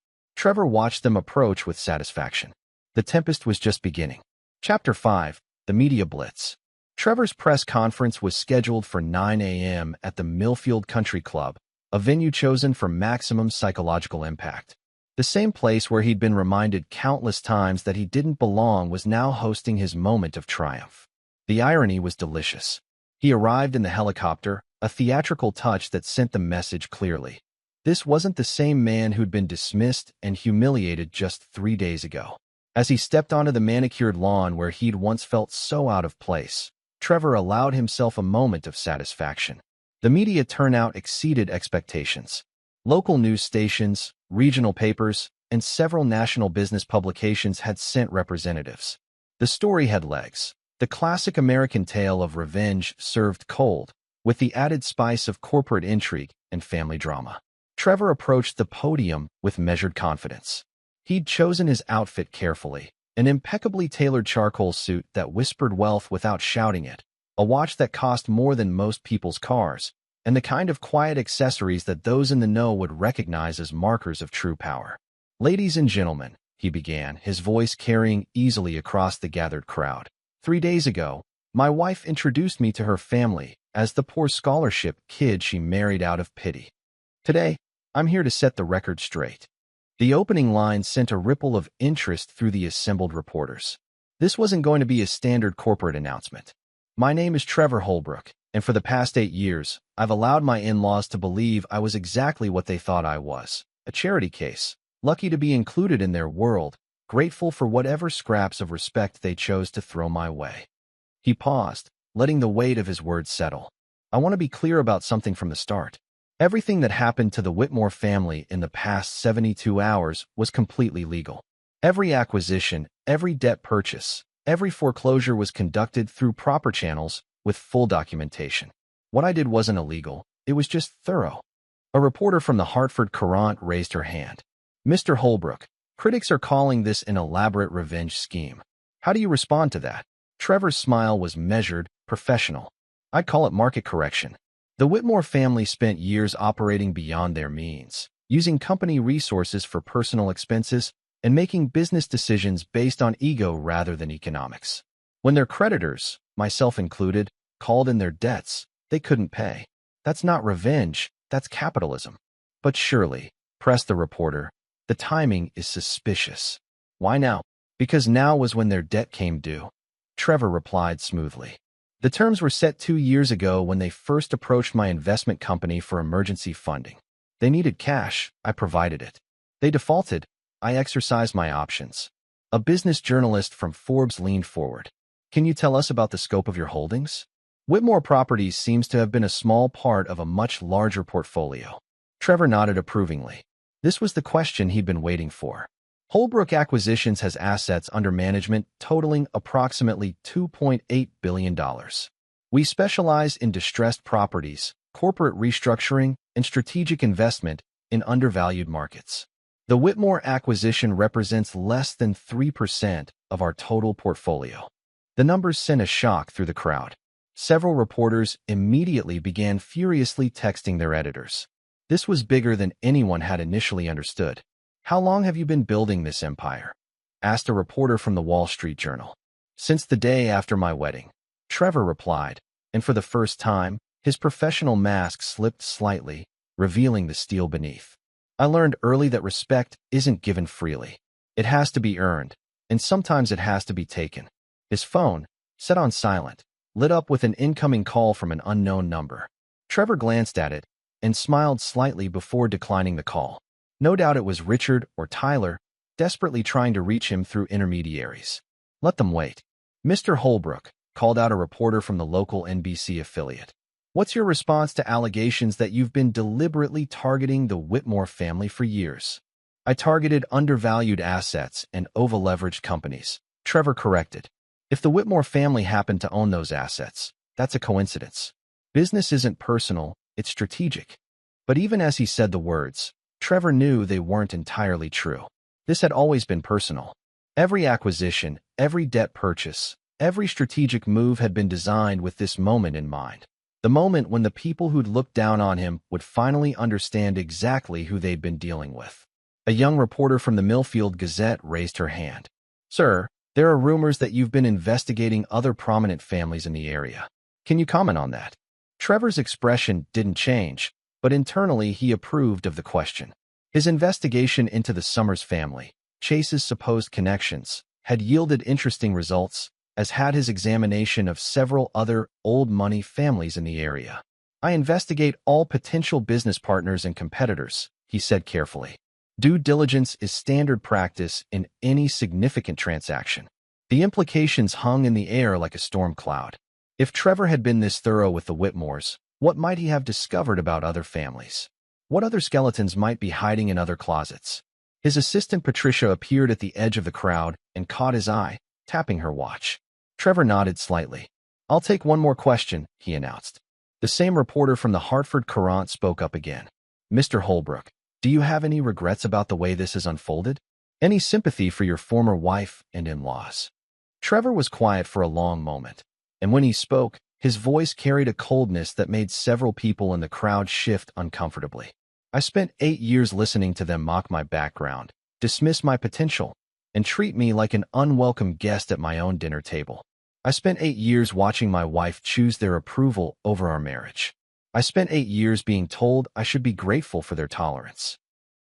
Trevor watched them approach with satisfaction. The tempest was just beginning. Chapter 5. The Media Blitz. Trevor's press conference was scheduled for 9 a.m. at the Millfield Country Club, a venue chosen for maximum psychological impact. The same place where he'd been reminded countless times that he didn't belong was now hosting his moment of triumph. The irony was delicious. He arrived in the helicopter, a theatrical touch that sent the message clearly. This wasn't the same man who'd been dismissed and humiliated just 3 days ago. As he stepped onto the manicured lawn where he'd once felt so out of place, Trevor allowed himself a moment of satisfaction. The media turnout exceeded expectations. Local news stations, regional papers, and several national business publications had sent representatives. The story had legs. The classic American tale of revenge served cold, with the added spice of corporate intrigue and family drama. Trevor approached the podium with measured confidence. He'd chosen his outfit carefully, an impeccably tailored charcoal suit that whispered wealth without shouting it, a watch that cost more than most people's cars, and the kind of quiet accessories that those in the know would recognize as markers of true power. "Ladies and gentlemen," he began, his voice carrying easily across the gathered crowd. 3 days ago, my wife introduced me to her family as the poor scholarship kid she married out of pity. Today, I'm here to set the record straight. The opening line sent a ripple of interest through the assembled reporters. This wasn't going to be a standard corporate announcement. My name is Trevor Holbrook, and for the past 8 years, I've allowed my in-laws to believe I was exactly what they thought I was, a charity case, lucky to be included in their world, grateful for whatever scraps of respect they chose to throw my way. He paused, letting the weight of his words settle. I want to be clear about something from the start. Everything that happened to the Whitmore family in the past 72 hours was completely legal. Every acquisition, every debt purchase, every foreclosure was conducted through proper channels with full documentation. What I did wasn't illegal, it was just thorough. A reporter from the Hartford Courant raised her hand. "Mr. Holbrook, critics are calling this an elaborate revenge scheme. How do you respond to that?" Trevor's smile was measured, professional. "I'd call it market correction. The Whitmore family spent years operating beyond their means, using company resources for personal expenses and making business decisions based on ego rather than economics. When their creditors, myself included, called in their debts, they couldn't pay. That's not revenge, that's capitalism." "But surely," pressed the reporter, "the timing is suspicious." "Why now?" "Because now was when their debt came due," Trevor replied smoothly. "The terms were set 2 years ago when they first approached my investment company for emergency funding. They needed cash, I provided it. They defaulted, I exercised my options." A business journalist from Forbes leaned forward. "Can you tell us about the scope of your holdings?" Whitmore Properties seems to have been a small part of a much larger portfolio. Trevor nodded approvingly. This was the question he'd been waiting for. Holbrook Acquisitions has assets under management totaling approximately $2.8 billion. We specialize in distressed properties, corporate restructuring, and strategic investment in undervalued markets. The Whitmore acquisition represents less than 3% of our total portfolio. The numbers sent a shock through the crowd. Several reporters immediately began furiously texting their editors. This was bigger than anyone had initially understood. "How long have you been building this empire?" asked a reporter from the Wall Street Journal. "Since the day after my wedding," Trevor replied, and for the first time, his professional mask slipped slightly, revealing the steel beneath. "I learned early that respect isn't given freely. It has to be earned, and sometimes it has to be taken." His phone, set on silent, lit up with an incoming call from an unknown number. Trevor glanced at it and smiled slightly before declining the call. No doubt it was Richard or Tyler, desperately trying to reach him through intermediaries. "Let them wait." "Mr. Holbrook," called out a reporter from the local NBC affiliate. "What's your response to allegations that you've been deliberately targeting the Whitmore family for years?" "I targeted undervalued assets and over-leveraged companies," Trevor corrected. "If the Whitmore family happened to own those assets, that's a coincidence. Business isn't personal, it's strategic." But even as he said the words, Trevor knew they weren't entirely true. This had always been personal. Every acquisition, every debt purchase, every strategic move had been designed with this moment in mind. The moment when the people who'd looked down on him would finally understand exactly who they'd been dealing with. A young reporter from the Millfield Gazette raised her hand. Sir, there are rumors that you've been investigating other prominent families in the area. Can you comment on that? Trevor's expression didn't change, but internally he approved of the question. His investigation into the Summers family, Chase's supposed connections, had yielded interesting results, as had his examination of several other old-money families in the area. I investigate all potential business partners and competitors, he said carefully. Due diligence is standard practice in any significant transaction. The implications hung in the air like a storm cloud. If Trevor had been this thorough with the Whitmores, what might he have discovered about other families? What other skeletons might be hiding in other closets? His assistant Patricia appeared at the edge of the crowd and caught his eye, tapping her watch. Trevor nodded slightly. I'll take one more question, he announced. The same reporter from the Hartford Courant spoke up again. Mr. Holbrook, do you have any regrets about the way this has unfolded? Any sympathy for your former wife and in-laws? Trevor was quiet for a long moment, and when he spoke, his voice carried a coldness that made several people in the crowd shift uncomfortably. I spent 8 years listening to them mock my background, dismiss my potential, and treat me like an unwelcome guest at my own dinner table. I spent 8 years watching my wife choose their approval over our marriage. I spent 8 years being told I should be grateful for their tolerance.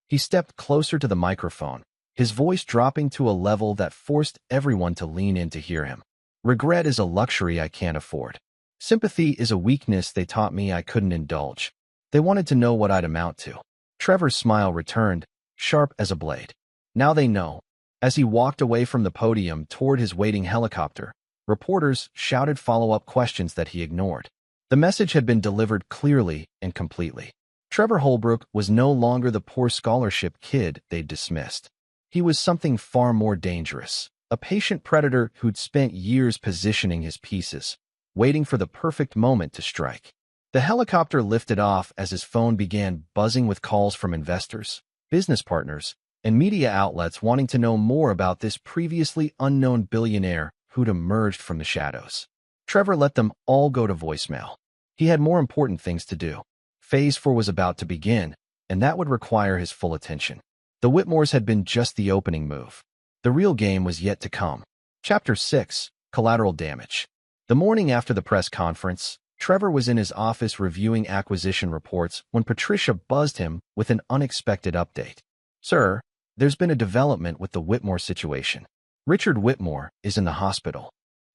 He stepped closer to the microphone, his voice dropping to a level that forced everyone to lean in to hear him. Regret is a luxury I can't afford. Sympathy is a weakness they taught me I couldn't indulge. They wanted to know what I'd amount to. Trevor's smile returned, sharp as a blade. Now they know. As he walked away from the podium toward his waiting helicopter, reporters shouted follow-up questions that he ignored. The message had been delivered clearly and completely. Trevor Holbrook was no longer the poor scholarship kid they'd dismissed. He was something far more dangerous, a patient predator who'd spent years positioning his pieces, waiting for the perfect moment to strike. The helicopter lifted off as his phone began buzzing with calls from investors, business partners, and media outlets wanting to know more about this previously unknown billionaire who'd emerged from the shadows. Trevor let them all go to voicemail. He had more important things to do. Phase 4 was about to begin, and that would require his full attention. The Whitmores had been just the opening move. The real game was yet to come. Chapter 6, Collateral Damage. The morning after the press conference, Trevor was in his office reviewing acquisition reports when Patricia buzzed him with an unexpected update. Sir, there's been a development with the Whitmore situation. Richard Whitmore is in the hospital.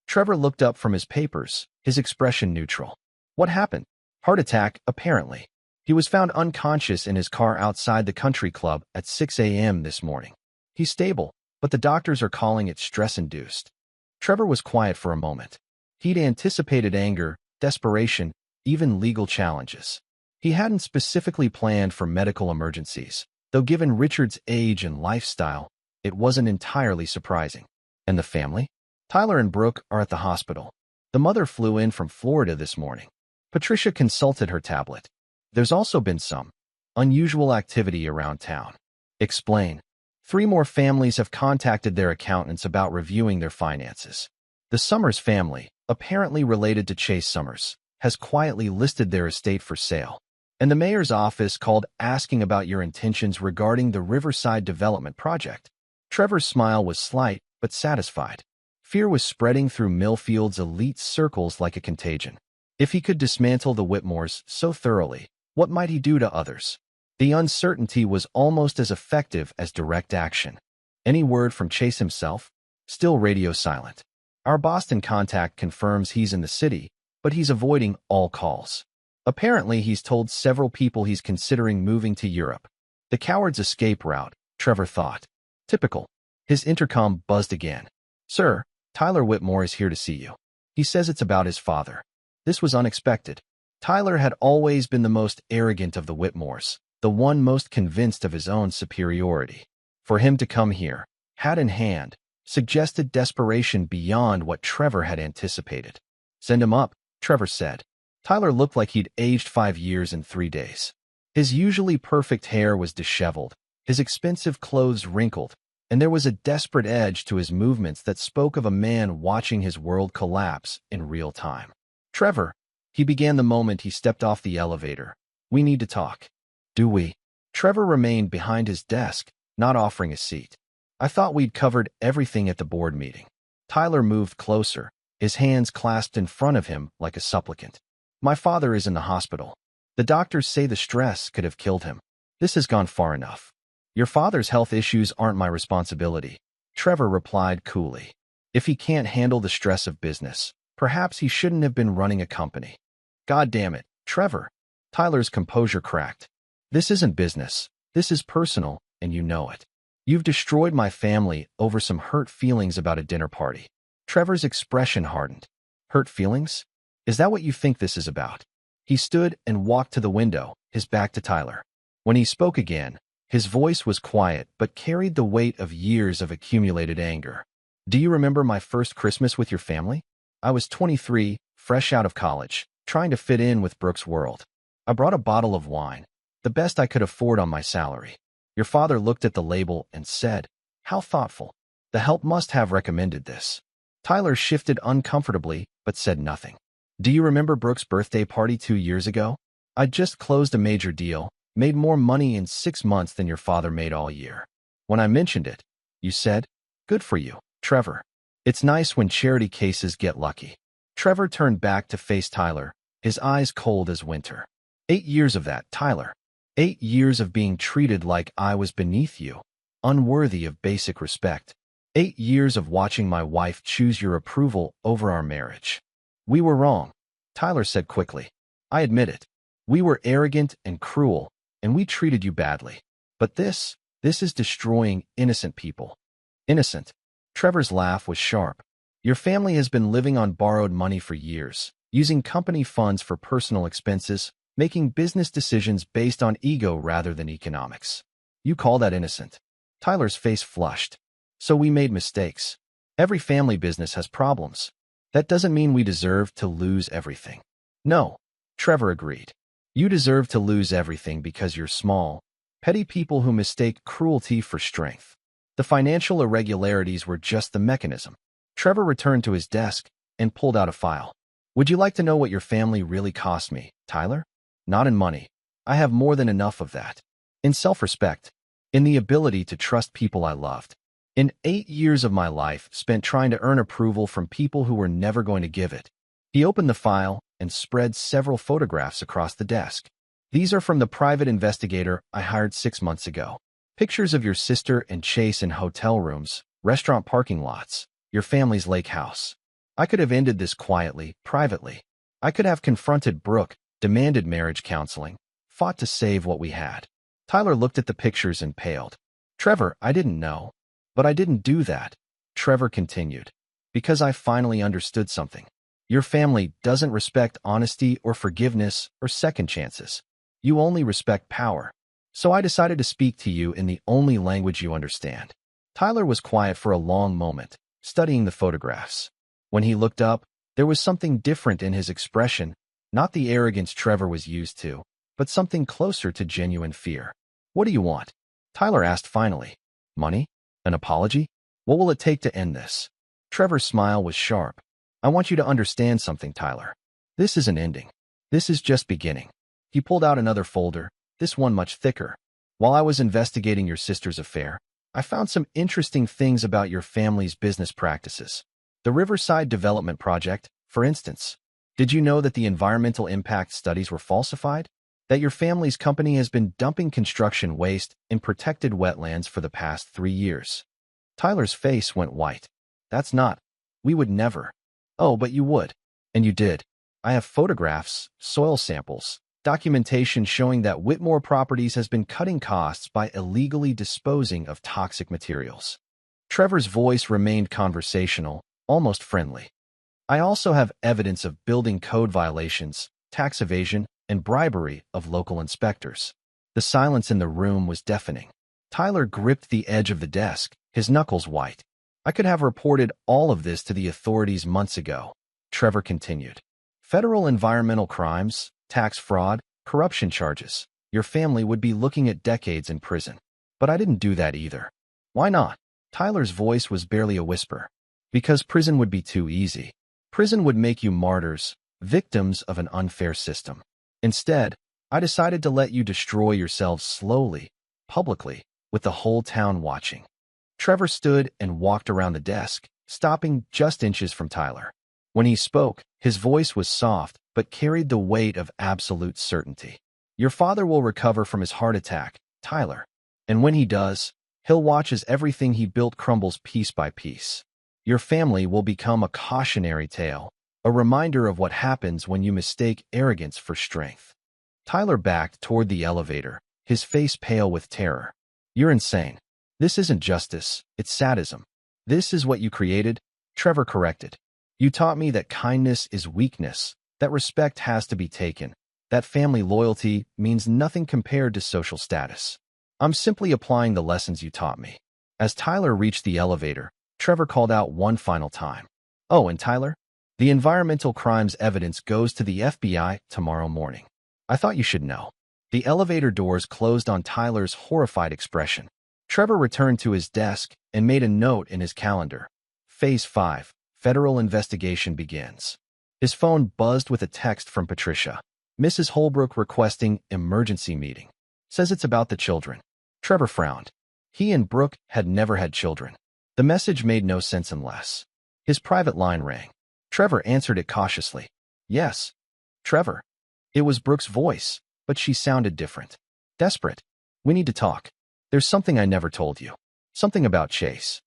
Trevor looked up from his papers, his expression neutral. What happened? Heart attack, apparently. He was found unconscious in his car outside the country club at 6 a.m. this morning. He's stable, but the doctors are calling it stress-induced. Trevor was quiet for a moment. He'd anticipated anger, desperation, even legal challenges. He hadn't specifically planned for medical emergencies, though given Richard's age and lifestyle, it wasn't entirely surprising. And the family? Tyler and Brooke are at the hospital. The mother flew in from Florida this morning. Patricia consulted her tablet. There's also been some unusual activity around town. Explain. 3 more families have contacted their accountants about reviewing their finances. The Summers family, apparently related to Chase Summers, has quietly listed their estate for sale. And the mayor's office called asking about your intentions regarding the Riverside Development Project. Trevor's smile was slight, but satisfied. Fear was spreading through Millfield's elite circles like a contagion. If he could dismantle the Whitmores so thoroughly, what might he do to others? The uncertainty was almost as effective as direct action. Any word from Chase himself? Still radio silent. Our Boston contact confirms he's in the city, but he's avoiding all calls. Apparently, he's told several people he's considering moving to Europe. The coward's escape route, Trevor thought. Typical. His intercom buzzed again. Sir, Tyler Whitmore is here to see you. He says it's about his father. This was unexpected. Tyler had always been the most arrogant of the Whitmores, the one most convinced of his own superiority. For him to come here, hat in hand, suggested desperation beyond what Trevor had anticipated. Send him up, Trevor said. Tyler looked like he'd aged 5 years in 3 days. His usually perfect hair was disheveled, his expensive clothes wrinkled, and there was a desperate edge to his movements that spoke of a man watching his world collapse in real time. Trevor, he began the moment he stepped off the elevator. We need to talk. Do we? Trevor remained behind his desk, not offering a seat. I thought we'd covered everything at the board meeting. Tyler moved closer, his hands clasped in front of him like a supplicant. My father is in the hospital. The doctors say the stress could have killed him. This has gone far enough. Your father's health issues aren't my responsibility, Trevor replied coolly. If he can't handle the stress of business, perhaps he shouldn't have been running a company. God damn it, Trevor. Tyler's composure cracked. This isn't business. This is personal, and you know it. You've destroyed my family over some hurt feelings about a dinner party. Trevor's expression hardened. Hurt feelings? Is that what you think this is about? He stood and walked to the window, his back to Tyler. When he spoke again, his voice was quiet but carried the weight of years of accumulated anger. Do you remember my first Christmas with your family? I was 23, fresh out of college, trying to fit in with Brooke's world. I brought a bottle of wine, the best I could afford on my salary. Your father looked at the label and said, "How thoughtful. The help must have recommended this." Tyler shifted uncomfortably but said nothing. Do you remember Brooke's birthday party 2 years ago? I'd just closed a major deal, made more money in 6 months than your father made all year. When I mentioned it, you said, "Good for you, Trevor. It's nice when charity cases get lucky." Trevor turned back to face Tyler, his eyes cold as winter. 8 years of that, Tyler. 8 years of being treated like I was beneath you, unworthy of basic respect. 8 years of watching my wife choose your approval over our marriage. We were wrong, Tyler said quickly. I admit it. We were arrogant and cruel, and we treated you badly. But this is destroying innocent people. Innocent. Trevor's laugh was sharp. Your family has been living on borrowed money for years, using company funds for personal expenses, making business decisions based on ego rather than economics. You call that innocent? Tyler's face flushed. So we made mistakes. Every family business has problems. That doesn't mean we deserve to lose everything. No, Trevor agreed. You deserve to lose everything because you're small, petty people who mistake cruelty for strength. The financial irregularities were just the mechanism. Trevor returned to his desk and pulled out a file. Would you like to know what your family really cost me, Tyler? Not in money. I have more than enough of that. In self-respect. In the ability to trust people I loved. In 8 years of my life spent trying to earn approval from people who were never going to give it. He opened the file and spread several photographs across the desk. These are from the private investigator I hired 6 months ago. Pictures of your sister and Chase in hotel rooms, restaurant parking lots, your family's lake house. I could have ended this quietly, privately. I could have confronted Brooke, demanded marriage counseling, fought to save what we had. Tyler looked at the pictures and paled. Trevor, I didn't know. But I didn't do that, Trevor continued, because I finally understood something. Your family doesn't respect honesty or forgiveness or second chances. You only respect power. So I decided to speak to you in the only language you understand. Tyler was quiet for a long moment, studying the photographs. When he looked up, there was something different in his expression, not the arrogance Trevor was used to, but something closer to genuine fear. What do you want? Tyler asked finally. Money? An apology? What will it take to end this? Trevor's smile was sharp. I want you to understand something, Tyler. This isn't ending. This is just beginning. He pulled out another folder, this one much thicker. While I was investigating your sister's affair, I found some interesting things about your family's business practices. The Riverside Development Project, for instance. Did you know that the environmental impact studies were falsified? That your family's company has been dumping construction waste in protected wetlands for the past 3 years. Tyler's face went white. That's not. We would never. Oh, but you would. And you did. I have photographs, soil samples, documentation showing that Whitmore Properties has been cutting costs by illegally disposing of toxic materials. Trevor's voice remained conversational, almost friendly. I also have evidence of building code violations, tax evasion, and bribery of local inspectors. The silence in the room was deafening. Tyler gripped the edge of the desk, his knuckles white. I could have reported all of this to the authorities months ago, Trevor continued. Federal environmental crimes, tax fraud, corruption charges. Your family would be looking at decades in prison. But I didn't do that either. Why not? Tyler's voice was barely a whisper. Because prison would be too easy. Prison would make you martyrs, victims of an unfair system. Instead, I decided to let you destroy yourselves slowly, publicly, with the whole town watching. Trevor stood and walked around the desk, stopping just inches from Tyler. When he spoke, his voice was soft but carried the weight of absolute certainty. Your father will recover from his heart attack, Tyler. And when he does, he'll watch as everything he built crumbles piece by piece. Your family will become a cautionary tale, a reminder of what happens when you mistake arrogance for strength. Tyler backed toward the elevator, his face pale with terror. You're insane. This isn't justice, it's sadism. This is what you created, Trevor corrected. You taught me that kindness is weakness, that respect has to be taken, that family loyalty means nothing compared to social status. I'm simply applying the lessons you taught me. As Tyler reached the elevator, Trevor called out one final time. Oh, and Tyler? The environmental crimes evidence goes to the FBI tomorrow morning. I thought you should know. The elevator doors closed on Tyler's horrified expression. Trevor returned to his desk and made a note in his calendar. Phase 5, federal investigation begins. His phone buzzed with a text from Patricia. Mrs. Holbrook requesting emergency meeting. Says it's about the children. Trevor frowned. He and Brooke had never had children. The message made no sense unless. His private line rang. Trevor answered it cautiously. Yes. Trevor. It was Brooke's voice, but she sounded different. Desperate. We need to talk. There's something I never told you. Something about Chase.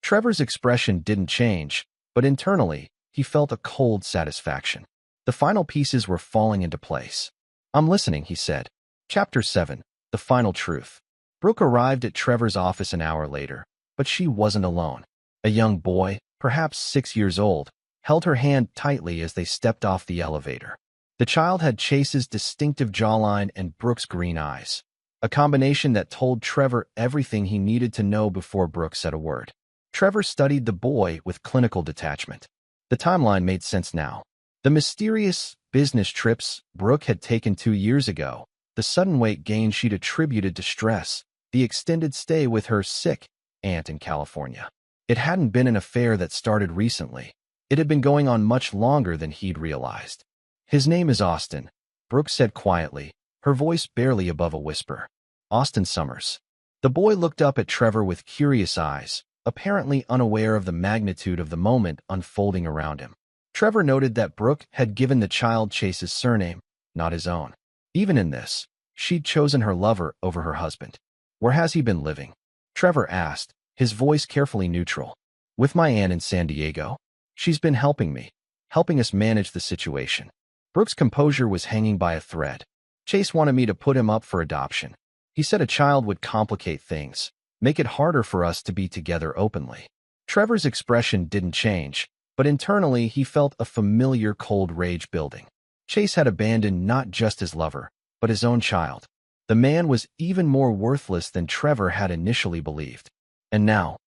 Trevor's expression didn't change, but internally, he felt a cold satisfaction. The final pieces were falling into place. I'm listening, he said. Chapter 7, The Final Truth. Brooke arrived at Trevor's office an hour later, but she wasn't alone. A young boy, perhaps 6 years old, held her hand tightly as they stepped off the elevator. The child had Chase's distinctive jawline and Brooke's green eyes, a combination that told Trevor everything he needed to know before Brooke said a word. Trevor studied the boy with clinical detachment. The timeline made sense now. The mysterious business trips Brooke had taken 2 years ago, the sudden weight gain she'd attributed to stress, the extended stay with her sick aunt in California. It hadn't been an affair that started recently. It had been going on much longer than he'd realized. His name is Austin, Brooke said quietly, her voice barely above a whisper. Austin Summers. The boy looked up at Trevor with curious eyes, apparently unaware of the magnitude of the moment unfolding around him. Trevor noted that Brooke had given the child Chase's surname, not his own. Even in this, she'd chosen her lover over her husband. Where has he been living? Trevor asked, his voice carefully neutral. With my aunt in San Diego. She's been helping me, helping us manage the situation. Brooke's composure was hanging by a thread. Chase wanted me to put him up for adoption. He said a child would complicate things, make it harder for us to be together openly. Trevor's expression didn't change, but internally he felt a familiar cold rage building. Chase had abandoned not just his lover, but his own child. The man was even more worthless than Trevor had initially believed. And now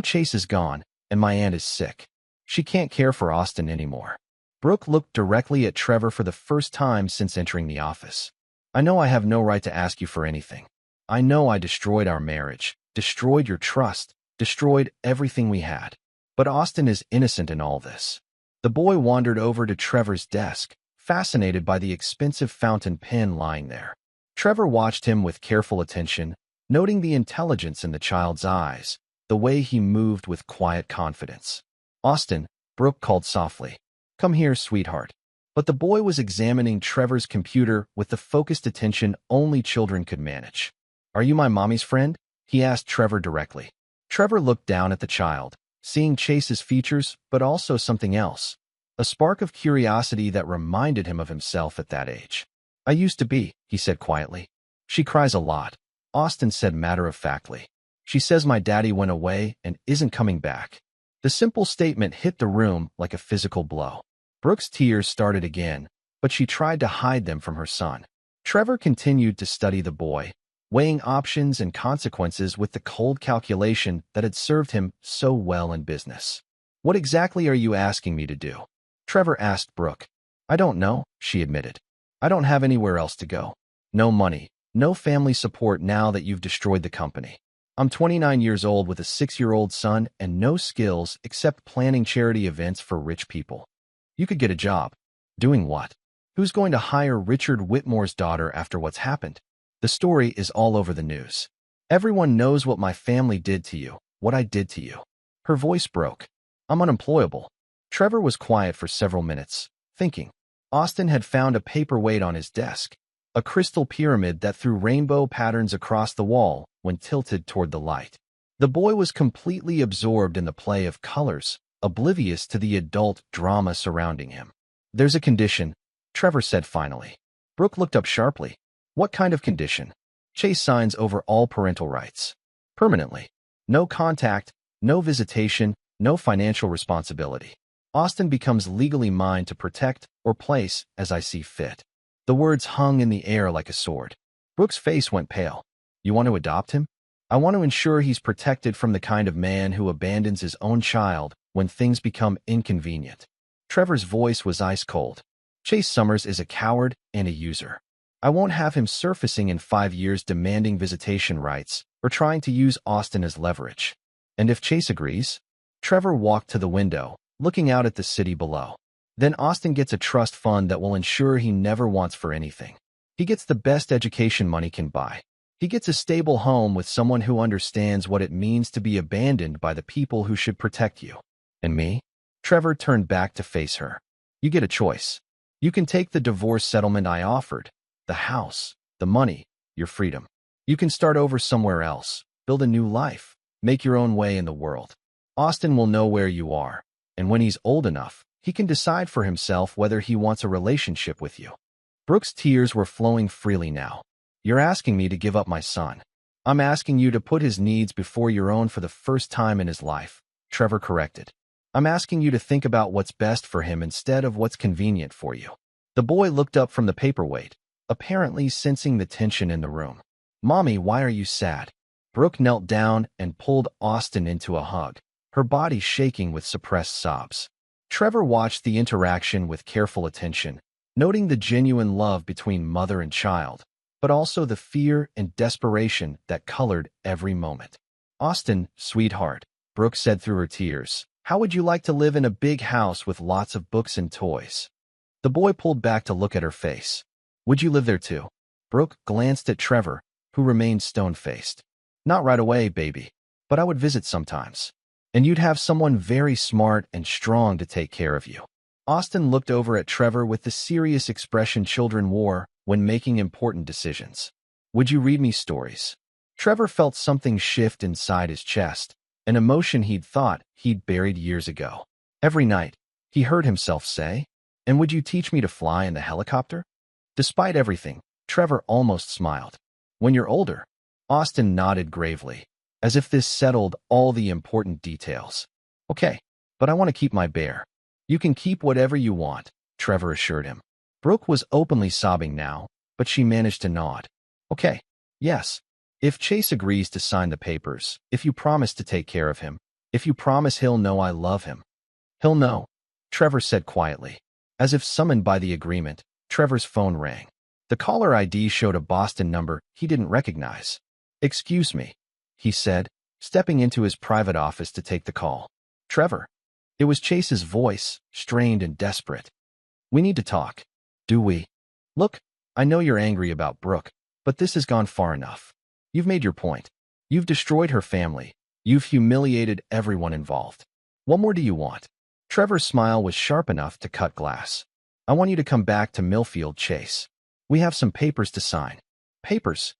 Chase is gone, and my aunt is sick. She can't care for Austin anymore. Brooke looked directly at Trevor for the first time since entering the office. I know I have no right to ask you for anything. I know I destroyed our marriage, destroyed your trust, destroyed everything we had. But Austin is innocent in all this. The boy wandered over to Trevor's desk, fascinated by the expensive fountain pen lying there. Trevor watched him with careful attention, noting the intelligence in the child's eyes, the way he moved with quiet confidence. Austin, Brooke called softly. Come here, sweetheart. But the boy was examining Trevor's computer with the focused attention only children could manage. Are you my mommy's friend? He asked Trevor directly. Trevor looked down at the child, seeing Chase's features, but also something else. A spark of curiosity that reminded him of himself at that age. I used to be, he said quietly. She cries a lot, Austin said matter-of-factly. She says my daddy went away and isn't coming back. The simple statement hit the room like a physical blow. Brooke's tears started again, but she tried to hide them from her son. Trevor continued to study the boy, weighing options and consequences with the cold calculation that had served him so well in business. What exactly are you asking me to do? Trevor asked Brooke. I don't know, she admitted. I don't have anywhere else to go. No money, no family support now that you've destroyed the company. I'm 29 years old with a 6-year-old son and no skills except planning charity events for rich people. You could get a job. Doing what? Who's going to hire Richard Whitmore's daughter after what's happened? The story is all over the news. Everyone knows what my family did to you, what I did to you. Her voice broke. I'm unemployable. Trevor was quiet for several minutes, thinking. Austin had found a paperweight on his desk, a crystal pyramid that threw rainbow patterns across the wall when tilted toward the light. The boy was completely absorbed in the play of colors, oblivious to the adult drama surrounding him. There's a condition, Trevor said finally. Brooke looked up sharply. What kind of condition? Chase signs over all parental rights. Permanently. No contact, no visitation, no financial responsibility. Austin becomes legally mine to protect or place as I see fit. The words hung in the air like a sword. Brooke's face went pale. You want to adopt him? I want to ensure he's protected from the kind of man who abandons his own child when things become inconvenient. Trevor's voice was ice cold. Chase Summers is a coward and a user. I won't have him surfacing in 5 years demanding visitation rights or trying to use Austin as leverage. And if Chase agrees? Trevor walked to the window, looking out at the city below. Then Austin gets a trust fund that will ensure he never wants for anything. He gets the best education money can buy. He gets a stable home with someone who understands what it means to be abandoned by the people who should protect you. And me? Trevor turned back to face her. You get a choice. You can take the divorce settlement I offered, the house, the money, your freedom. You can start over somewhere else, build a new life, make your own way in the world. Austin will know where you are, and when he's old enough, he can decide for himself whether he wants a relationship with you. Brooke's tears were flowing freely now. You're asking me to give up my son. I'm asking you to put his needs before your own for the first time in his life, Trevor corrected. I'm asking you to think about what's best for him instead of what's convenient for you. The boy looked up from the paperweight, apparently sensing the tension in the room. Mommy, why are you sad? Brooke knelt down and pulled Austin into a hug, her body shaking with suppressed sobs. Trevor watched the interaction with careful attention, noting the genuine love between mother and child, but also the fear and desperation that colored every moment. Austin, sweetheart, Brooke said through her tears, how would you like to live in a big house with lots of books and toys? The boy pulled back to look at her face. Would you live there too? Brooke glanced at Trevor, who remained stone-faced. Not right away, baby, but I would visit sometimes. And you'd have someone very smart and strong to take care of you. Austin looked over at Trevor with the serious expression children wore when making important decisions. Would you read me stories? Trevor felt something shift inside his chest, an emotion he'd thought he'd buried years ago. Every night, he heard himself say, and would you teach me to fly in the helicopter? Despite everything, Trevor almost smiled. When you're older, Austin nodded gravely, as if this settled all the important details. Okay, but I want to keep my bear. You can keep whatever you want, Trevor assured him. Brooke was openly sobbing now, but she managed to nod. Okay, yes. If Chase agrees to sign the papers, if you promise to take care of him, if you promise he'll know I love him. He'll know, Trevor said quietly. As if summoned by the agreement, Trevor's phone rang. The caller ID showed a Boston number he didn't recognize. Excuse me, he said, stepping into his private office to take the call. Trevor. It was Chase's voice, strained and desperate. We need to talk. Do we? Look, I know you're angry about Brooke, but this has gone far enough. You've made your point. You've destroyed her family. You've humiliated everyone involved. What more do you want? Trevor's smile was sharp enough to cut glass. I want you to come back to Millfield Chase. We have some papers to sign. Papers?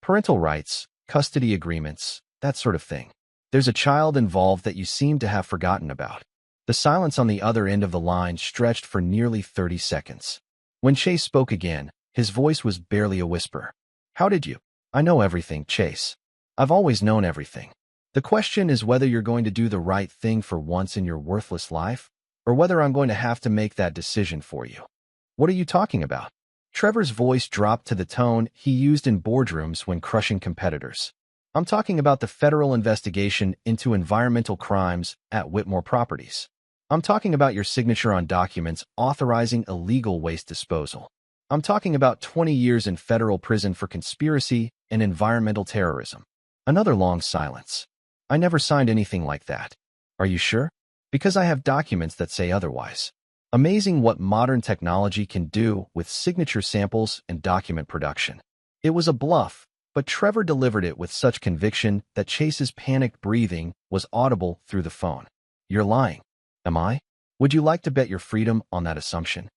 Parental rights, custody agreements, that sort of thing. There's a child involved that you seem to have forgotten about. The silence on the other end of the line stretched for nearly 30 seconds. When Chase spoke again, his voice was barely a whisper. How did you? I know everything, Chase. I've always known everything. The question is whether you're going to do the right thing for once in your worthless life, or whether I'm going to have to make that decision for you. What are you talking about? Trevor's voice dropped to the tone he used in boardrooms when crushing competitors. I'm talking about the federal investigation into environmental crimes at Whitmore Properties. I'm talking about your signature on documents authorizing illegal waste disposal. I'm talking about 20 years in federal prison for conspiracy and environmental terrorism. Another long silence. I never signed anything like that. Are you sure? Because I have documents that say otherwise. Amazing what modern technology can do with signature samples and document production. It was a bluff, But Trevor delivered it with such conviction that Chase's panicked breathing was audible through the phone. "You're lying." "Am I? Would you like to bet your freedom on that assumption?"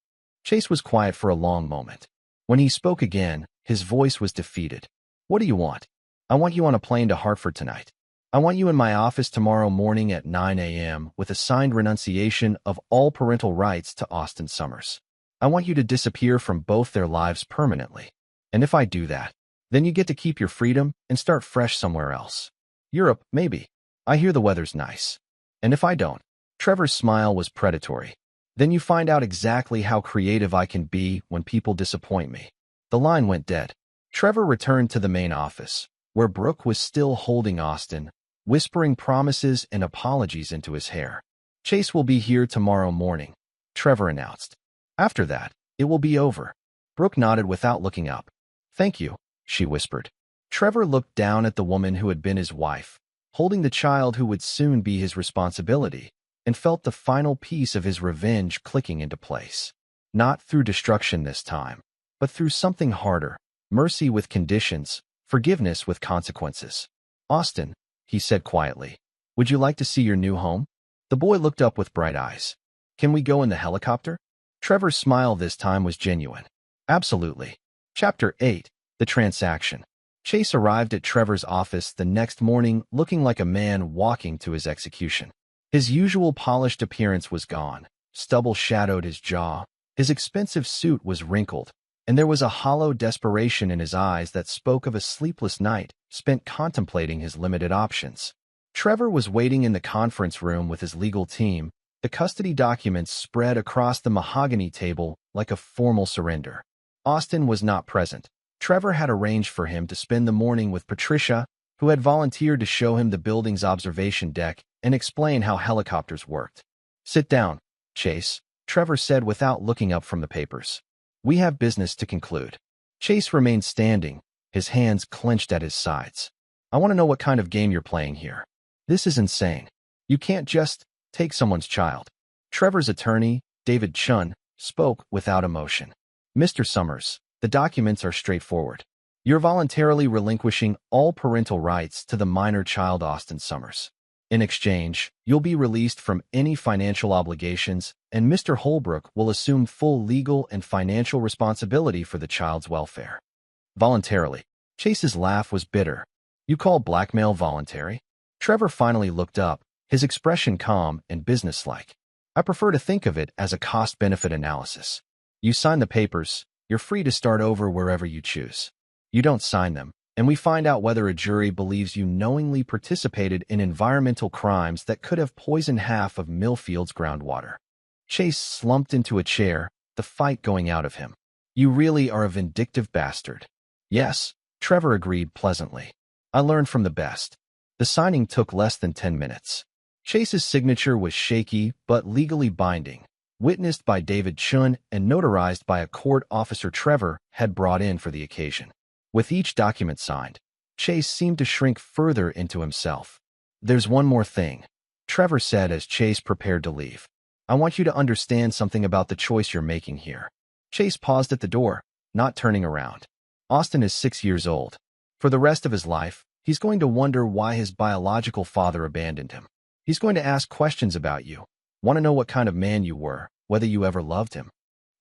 Chase was quiet for a long moment. When he spoke again, his voice was defeated. "What do you want?" "I want you on a plane to Hartford tonight. I want you in my office tomorrow morning at 9 a.m. with a signed renunciation of all parental rights to Austin Summers. I want you to disappear from both their lives permanently. And if I do that, then you get to keep your freedom and start fresh somewhere else. Europe, maybe. I hear the weather's nice. And if I don't?" Trevor's smile was predatory. "Then you find out exactly how creative I can be when people disappoint me." The line went dead. Trevor returned to the main office, where Brooke was still holding Austin, whispering promises and apologies into his hair. "Chase will be here tomorrow morning," Trevor announced. "After that, it will be over." Brooke nodded without looking up. "Thank you," she whispered. Trevor looked down at the woman who had been his wife, holding the child who would soon be his responsibility, and felt the final piece of his revenge clicking into place. Not through destruction this time, but through something harder: mercy with conditions, forgiveness with consequences. "Austin," he said quietly, "would you like to see your new home?" The boy looked up with bright eyes. "Can we go in the helicopter?" Trevor's smile this time was genuine. "Absolutely." Chapter 8: The Transaction. Chase arrived at Trevor's office the next morning looking like a man walking to his execution. His usual polished appearance was gone. Stubble shadowed his jaw. His expensive suit was wrinkled, and there was a hollow desperation in his eyes that spoke of a sleepless night spent contemplating his limited options. Trevor was waiting in the conference room with his legal team, the custody documents spread across the mahogany table like a formal surrender. Austin was not present. Trevor had arranged for him to spend the morning with Patricia, who had volunteered to show him the building's observation deck and explain how helicopters worked. "Sit down, Chase," Trevor said without looking up from the papers. "We have business to conclude." Chase remained standing, his hands clenched at his sides. "I want to know what kind of game you're playing here. This is insane. You can't just take someone's child." Trevor's attorney, David Chun, spoke without emotion. "Mr. Summers, the documents are straightforward. You're voluntarily relinquishing all parental rights to the minor child Austin Summers. In exchange, you'll be released from any financial obligations, and Mr. Holbrook will assume full legal and financial responsibility for the child's welfare." Voluntarily. Chase's laugh was bitter. "You call blackmail voluntary?" Trevor finally looked up, his expression calm and businesslike. "I prefer to think of it as a cost-benefit analysis. You sign the papers, you're free to start over wherever you choose. You don't sign them, and we find out whether a jury believes you knowingly participated in environmental crimes that could have poisoned half of Millfield's groundwater." Chase slumped into a chair, the fight going out of him. "You really are a vindictive bastard." "Yes," Trevor agreed pleasantly. "I learned from the best." The signing took less than 10 minutes. Chase's signature was shaky but legally binding, witnessed by David Chun and notarized by a court officer Trevor had brought in for the occasion. With each document signed, Chase seemed to shrink further into himself. "There's one more thing," Trevor said as Chase prepared to leave. "I want you to understand something about the choice you're making here." Chase paused at the door, not turning around. "Austin is 6 years old. For the rest of his life, he's going to wonder why his biological father abandoned him. He's going to ask questions about you, want to know what kind of man you were, whether you ever loved him."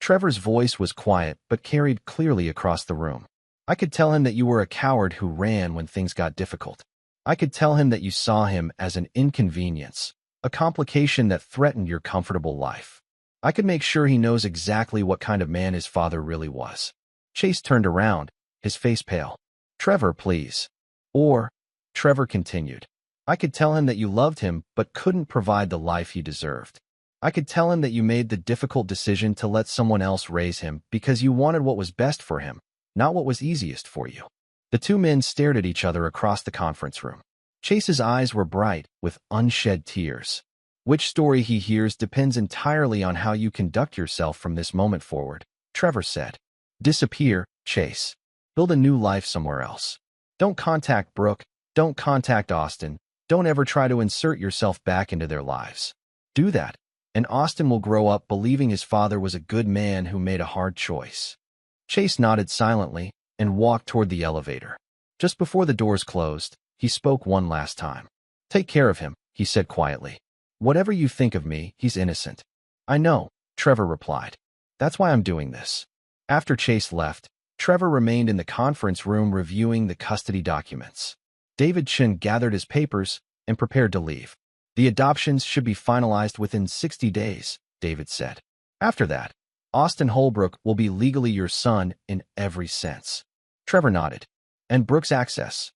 Trevor's voice was quiet but carried clearly across the room. "I could tell him that you were a coward who ran when things got difficult. I could tell him that you saw him as an inconvenience, a complication that threatened your comfortable life. I could make sure he knows exactly what kind of man his father really was." Chase turned around, his face pale. "Trevor, please." "Or," Trevor continued, "I could tell him that you loved him but couldn't provide the life he deserved. I could tell him that you made the difficult decision to let someone else raise him because you wanted what was best for him, not what was easiest for you." The two men stared at each other across the conference room. Chase's eyes were bright, with unshed tears. "Which story he hears depends entirely on how you conduct yourself from this moment forward," Trevor said. "Disappear, Chase. Build a new life somewhere else. Don't contact Brooke. Don't contact Austin. Don't ever try to insert yourself back into their lives. Do that, and Austin will grow up believing his father was a good man who made a hard choice." Chase nodded silently and walked toward the elevator. Just before the doors closed, he spoke one last time. "Take care of him," he said quietly. "Whatever you think of me, he's innocent." "I know," Trevor replied. "That's why I'm doing this." After Chase left, Trevor remained in the conference room reviewing the custody documents. David Chin gathered his papers and prepared to leave. "The adoptions should be finalized within 60 days, David said. "After that, Austin Holbrook will be legally your son in every sense." Trevor nodded. "And Brooks access?"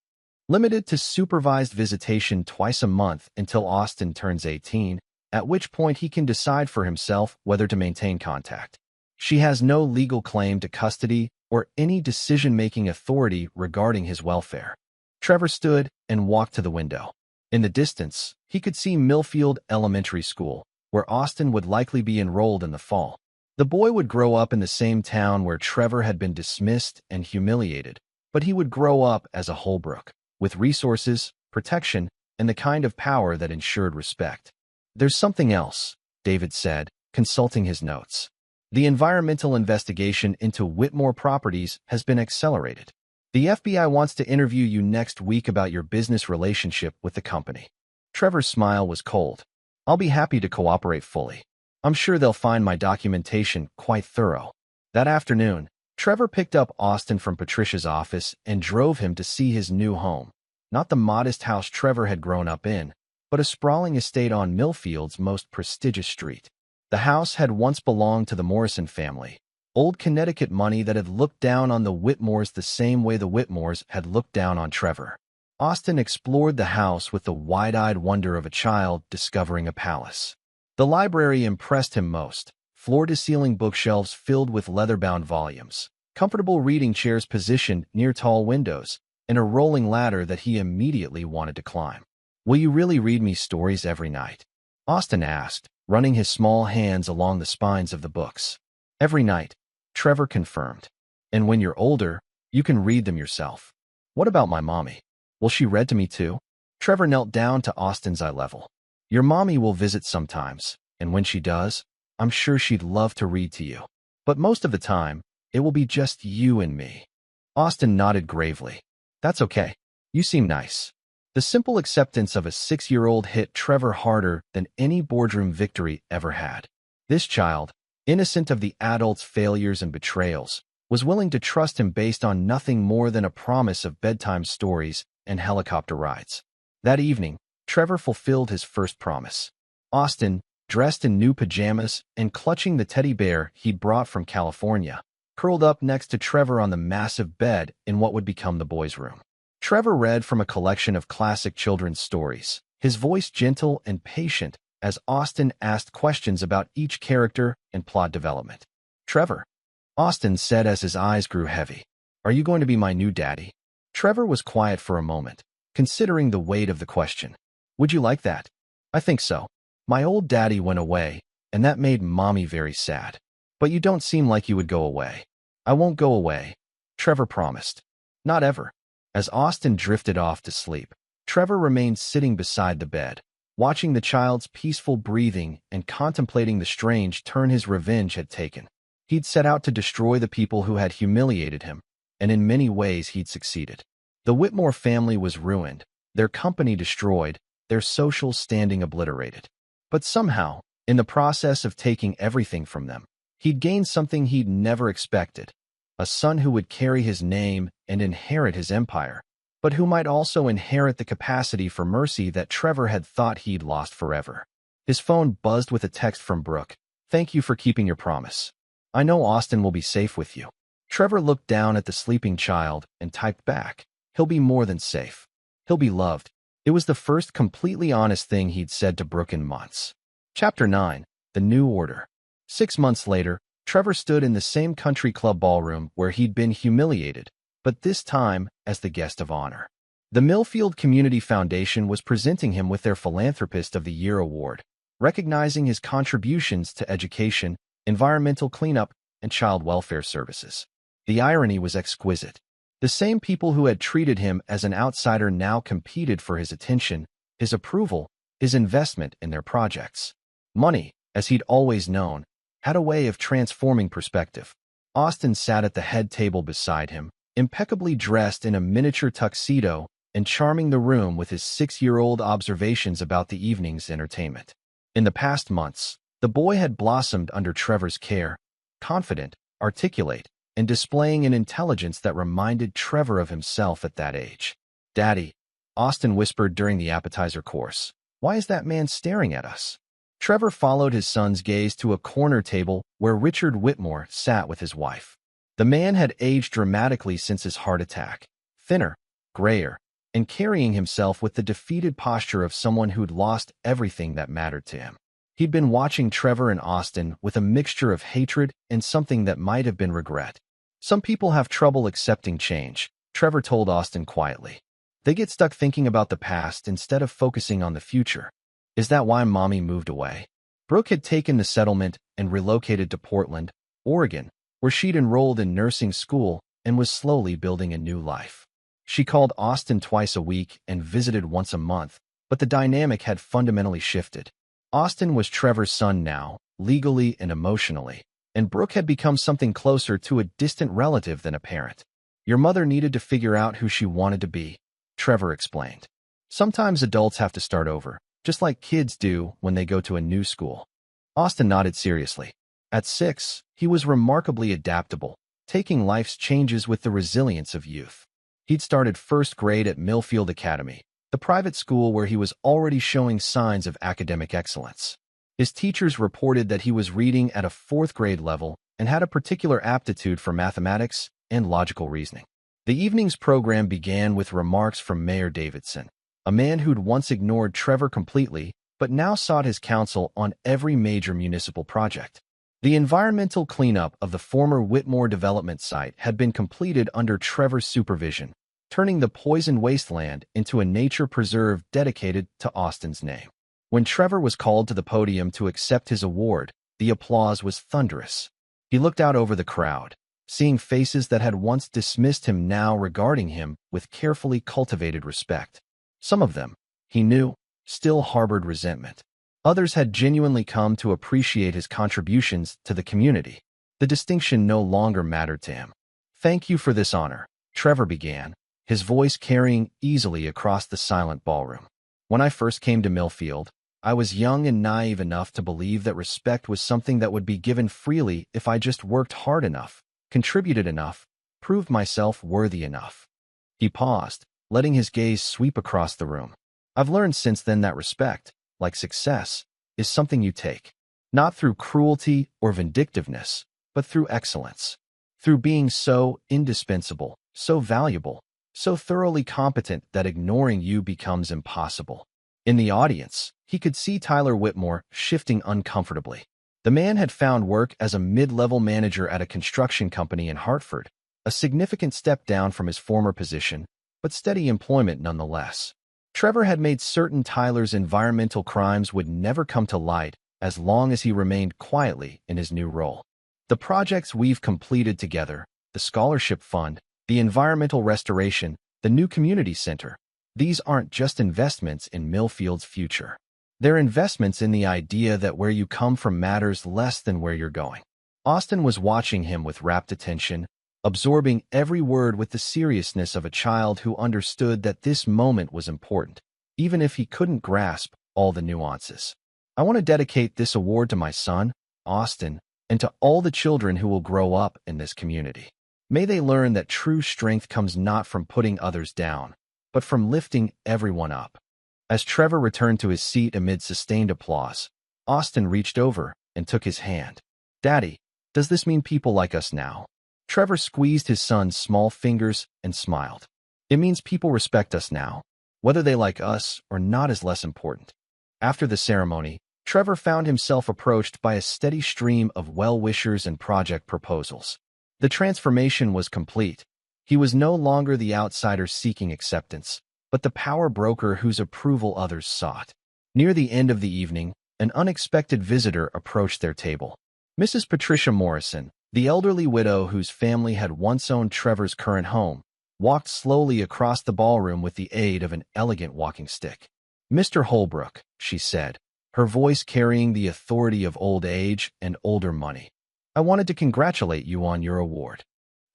"Limited to supervised visitation twice a month until Austin turns 18, at which point he can decide for himself whether to maintain contact. She has no legal claim to custody or any decision-making authority regarding his welfare." Trevor stood and walked to the window. In the distance, he could see Millfield Elementary School, where Austin would likely be enrolled in the fall. The boy would grow up in the same town where Trevor had been dismissed and humiliated, but he would grow up as a Holbrook, with resources, protection, and the kind of power that ensured respect. "There's something else," David said, consulting his notes. "The environmental investigation into Whitmore Properties has been accelerated. The FBI wants to interview you next week about your business relationship with the company." Trevor's smile was cold. "I'll be happy to cooperate fully. I'm sure they'll find my documentation quite thorough." That afternoon, Trevor picked up Austin from Patricia's office and drove him to see his new home. Not the modest house Trevor had grown up in, but a sprawling estate on Millfield's most prestigious street. The house had once belonged to the Morrison family, old Connecticut money that had looked down on the Whitmores the same way the Whitmores had looked down on Trevor. Austin explored the house with the wide-eyed wonder of a child discovering a palace. The library impressed him most, floor-to-ceiling bookshelves filled with leather-bound volumes, comfortable reading chairs positioned near tall windows, and a rolling ladder that he immediately wanted to climb. "Will you really read me stories every night?" Austin asked, running his small hands along the spines of the books. "Every night," Trevor confirmed. "And when you're older, you can read them yourself." "What about my mommy? Will she read to me too?" Trevor knelt down to Austin's eye level. "Your mommy will visit sometimes, and when she does, I'm sure she'd love to read to you. But most of the time, it will be just you and me." Austin nodded gravely. "That's okay. You seem nice." The simple acceptance of a 6-year-old hit Trevor harder than any boardroom victory ever had. This child, innocent of the adult's failures and betrayals, was willing to trust him based on nothing more than a promise of bedtime stories and helicopter rides. That evening, Trevor fulfilled his first promise. Austin, dressed in new pajamas and clutching the teddy bear he'd brought from California, curled up next to Trevor on the massive bed in what would become the boys' room. Trevor read from a collection of classic children's stories, his voice gentle and patient as Austin asked questions about each character and plot development. "Trevor," Austin said as his eyes grew heavy, "are you going to be my new daddy?" Trevor was quiet for a moment, considering the weight of the question. "Would you like that?" "I think so. My old daddy went away, and that made Mommy very sad. But you don't seem like you would go away." "I won't go away," Trevor promised. "Not ever." As Austin drifted off to sleep, Trevor remained sitting beside the bed, watching the child's peaceful breathing and contemplating the strange turn his revenge had taken. He'd set out to destroy the people who had humiliated him, and in many ways he'd succeeded. The Whitmore family was ruined, their company destroyed, their social standing obliterated. But somehow, in the process of taking everything from them, he'd gained something he'd never expected: a son who would carry his name and inherit his empire, but who might also inherit the capacity for mercy that Trevor had thought he'd lost forever. His phone buzzed with a text from Brooke. "Thank you for keeping your promise. I know Austin will be safe with you." Trevor looked down at the sleeping child and typed back, "He'll be more than safe. He'll be loved." It was the first completely honest thing he'd said to Brooke in months. Chapter 9. The New Order. 6 months later, Trevor stood in the same country club ballroom where he'd been humiliated, but this time as the guest of honor. The Millfield Community Foundation was presenting him with their Philanthropist of the Year award, recognizing his contributions to education, environmental cleanup, and child welfare services. The irony was exquisite. The same people who had treated him as an outsider now competed for his attention, his approval, his investment in their projects. Money, as he'd always known, had a way of transforming perspective. Austin sat at the head table beside him, impeccably dressed in a miniature tuxedo and charming the room with his 6-year-old observations about the evening's entertainment. In the past months, the boy had blossomed under Trevor's care, confident, articulate, and displaying an intelligence that reminded Trevor of himself at that age. "Daddy," Austin whispered during the appetizer course, "why is that man staring at us?" Trevor followed his son's gaze to a corner table where Richard Whitmore sat with his wife. The man had aged dramatically since his heart attack, thinner, grayer, and carrying himself with the defeated posture of someone who'd lost everything that mattered to him. He'd been watching Trevor and Austin with a mixture of hatred and something that might have been regret. "Some people have trouble accepting change," Trevor told Austin quietly. "They get stuck thinking about the past instead of focusing on the future. Is that why Mommy moved away?" Brooke had taken the settlement and relocated to Portland, Oregon, where she'd enrolled in nursing school and was slowly building a new life. She called Austin twice a week and visited once a month, but the dynamic had fundamentally shifted. Austin was Trevor's son now, legally and emotionally, and Brooke had become something closer to a distant relative than a parent. "Your mother needed to figure out who she wanted to be," Trevor explained. "Sometimes adults have to start over, just like kids do when they go to a new school." Austin nodded seriously. At 6, he was remarkably adaptable, taking life's changes with the resilience of youth. He'd started first grade at Millfield Academy, the private school where he was already showing signs of academic excellence. His teachers reported that he was reading at a 4th grade level and had a particular aptitude for mathematics and logical reasoning. The evening's program began with remarks from Mayor Davidson, a man who'd once ignored Trevor completely but now sought his counsel on every major municipal project. The environmental cleanup of the former Whitmore development site had been completed under Trevor's supervision, turning the poisoned wasteland into a nature preserve dedicated to Austin's name. When Trevor was called to the podium to accept his award, the applause was thunderous. He looked out over the crowd, seeing faces that had once dismissed him now regarding him with carefully cultivated respect. Some of them, he knew, still harbored resentment. Others had genuinely come to appreciate his contributions to the community. The distinction no longer mattered to him. "Thank you for this honor," Trevor began, his voice carrying easily across the silent ballroom. "When I first came to Millfield, I was young and naive enough to believe that respect was something that would be given freely if I just worked hard enough, contributed enough, proved myself worthy enough." He paused, letting his gaze sweep across the room. "I've learned since then that respect, like success, is something you take, not through cruelty or vindictiveness, but through excellence, through being so indispensable, so valuable, so thoroughly competent that ignoring you becomes impossible." In the audience, he could see Tyler Whitmore shifting uncomfortably. The man had found work as a mid-level manager at a construction company in Hartford, a significant step down from his former position, but steady employment nonetheless. Trevor had made certain Tyler's environmental crimes would never come to light as long as he remained quietly in his new role. "The projects we've completed together, the scholarship fund, the environmental restoration, the new community center, these aren't just investments in Millfield's future. They're investments in the idea that where you come from matters less than where you're going." Austin was watching him with rapt attention, absorbing every word with the seriousness of a child who understood that this moment was important, even if he couldn't grasp all the nuances. "I want to dedicate this award to my son, Austin, and to all the children who will grow up in this community. May they learn that true strength comes not from putting others down, but from lifting everyone up." As Trevor returned to his seat amid sustained applause, Austin reached over and took his hand. "Daddy, does this mean people like us now?" Trevor squeezed his son's small fingers and smiled. "It means people respect us now. Whether they like us or not is less important." After the ceremony, Trevor found himself approached by a steady stream of well-wishers and project proposals. The transformation was complete. He was no longer the outsider seeking acceptance, but the power broker whose approval others sought. Near the end of the evening, an unexpected visitor approached their table. Mrs. Patricia Morrison, the elderly widow whose family had once owned Trevor's current home, walked slowly across the ballroom with the aid of an elegant walking stick. "Mr. Holbrook," she said, her voice carrying the authority of old age and older money, "I wanted to congratulate you on your award."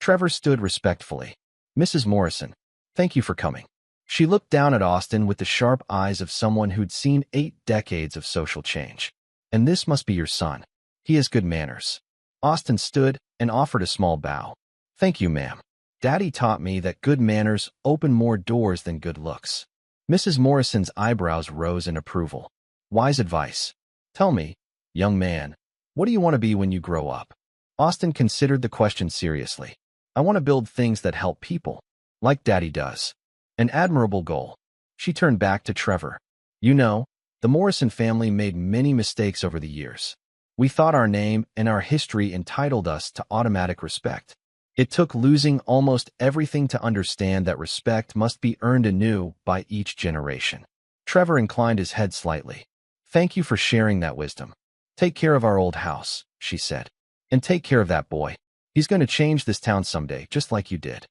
Trevor stood respectfully. Mrs. Morrison, thank you for coming. She looked down at Austin with the sharp eyes of someone who'd seen 8 decades of social change. And this must be your son. He has good manners. Austin stood and offered a small bow. Thank you, ma'am. Daddy taught me that good manners open more doors than good looks. Mrs. Morrison's eyebrows rose in approval. Wise advice. Tell me, young man, what do you want to be when you grow up? Austin considered the question seriously. I want to build things that help people, like Daddy does. An admirable goal. She turned back to Trevor. You know, the Morrison family made many mistakes over the years. We thought our name and our history entitled us to automatic respect. It took losing almost everything to understand that respect must be earned anew by each generation. Trevor inclined his head slightly. Thank you for sharing that wisdom. Take care of our old house, she said. And take care of that boy. He's going to change this town someday, just like you did.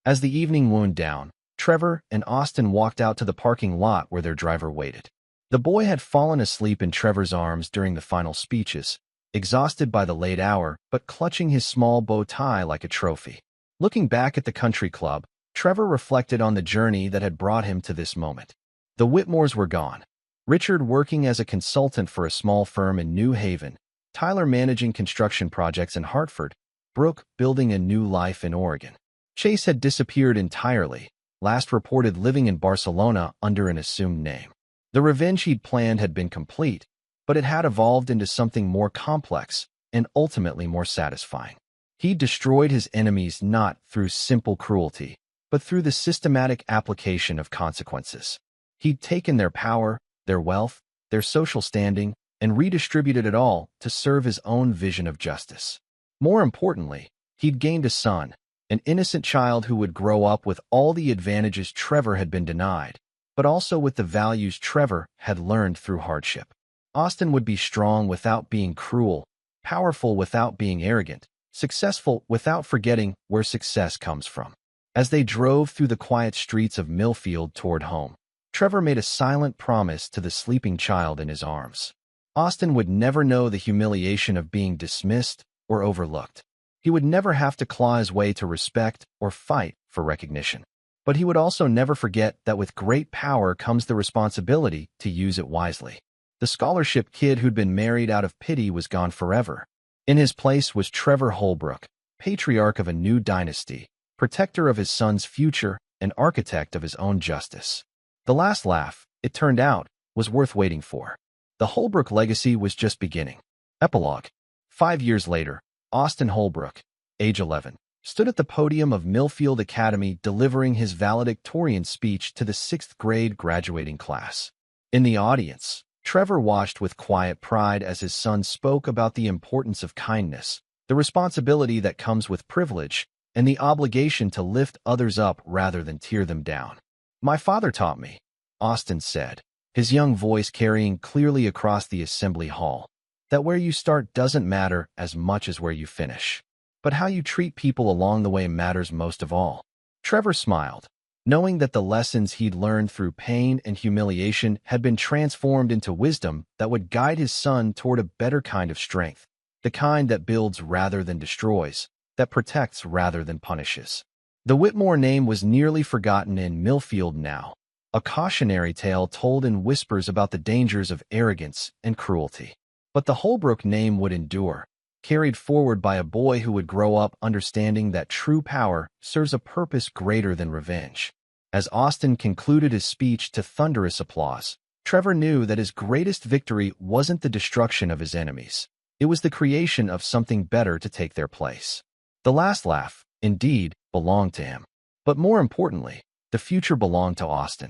As the evening wound down, Trevor and Austin walked out to the parking lot where their driver waited. The boy had fallen asleep in Trevor's arms during the final speeches, exhausted by the late hour, but clutching his small bow tie like a trophy. Looking back at the country club, Trevor reflected on the journey that had brought him to this moment. The Whitmores were gone. Richard working as a consultant for a small firm in New Haven, Tyler managing construction projects in Hartford, Brooke building a new life in Oregon. Chase had disappeared entirely, last reported living in Barcelona under an assumed name. The revenge he'd planned had been complete, but it had evolved into something more complex and ultimately more satisfying. He destroyed his enemies not through simple cruelty, but through the systematic application of consequences. He'd taken their power, their wealth, their social standing, and redistributed it all to serve his own vision of justice. More importantly, he'd gained a son, an innocent child who would grow up with all the advantages Trevor had been denied, but also with the values Trevor had learned through hardship. Austin would be strong without being cruel, powerful without being arrogant, successful without forgetting where success comes from. As they drove through the quiet streets of Millfield toward home, Trevor made a silent promise to the sleeping child in his arms. Austin would never know the humiliation of being dismissed or overlooked. He would never have to claw his way to respect or fight for recognition. But he would also never forget that with great power comes the responsibility to use it wisely. The scholarship kid who'd been married out of pity was gone forever. In his place was Trevor Holbrook, patriarch of a new dynasty, protector of his son's future, and architect of his own justice. The last laugh, it turned out, was worth waiting for. The Holbrook legacy was just beginning. Epilogue. 5 years later, Austin Holbrook, age 11, stood at the podium of Millfield Academy delivering his valedictorian speech to the 6th grade graduating class. In the audience, Trevor watched with quiet pride as his son spoke about the importance of kindness, the responsibility that comes with privilege, and the obligation to lift others up rather than tear them down. My father taught me, Austin said, his young voice carrying clearly across the assembly hall, that where you start doesn't matter as much as where you finish. But how you treat people along the way matters most of all. Trevor smiled, knowing that the lessons he'd learned through pain and humiliation had been transformed into wisdom that would guide his son toward a better kind of strength, the kind that builds rather than destroys, that protects rather than punishes. The Whitmore name was nearly forgotten in Millfield now, a cautionary tale told in whispers about the dangers of arrogance and cruelty. But the Holbrook name would endure, carried forward by a boy who would grow up understanding that true power serves a purpose greater than revenge. As Austin concluded his speech to thunderous applause, Trevor knew that his greatest victory wasn't the destruction of his enemies. It was the creation of something better to take their place. The last laugh, indeed, belonged to him. But more importantly, the future belonged to Austin.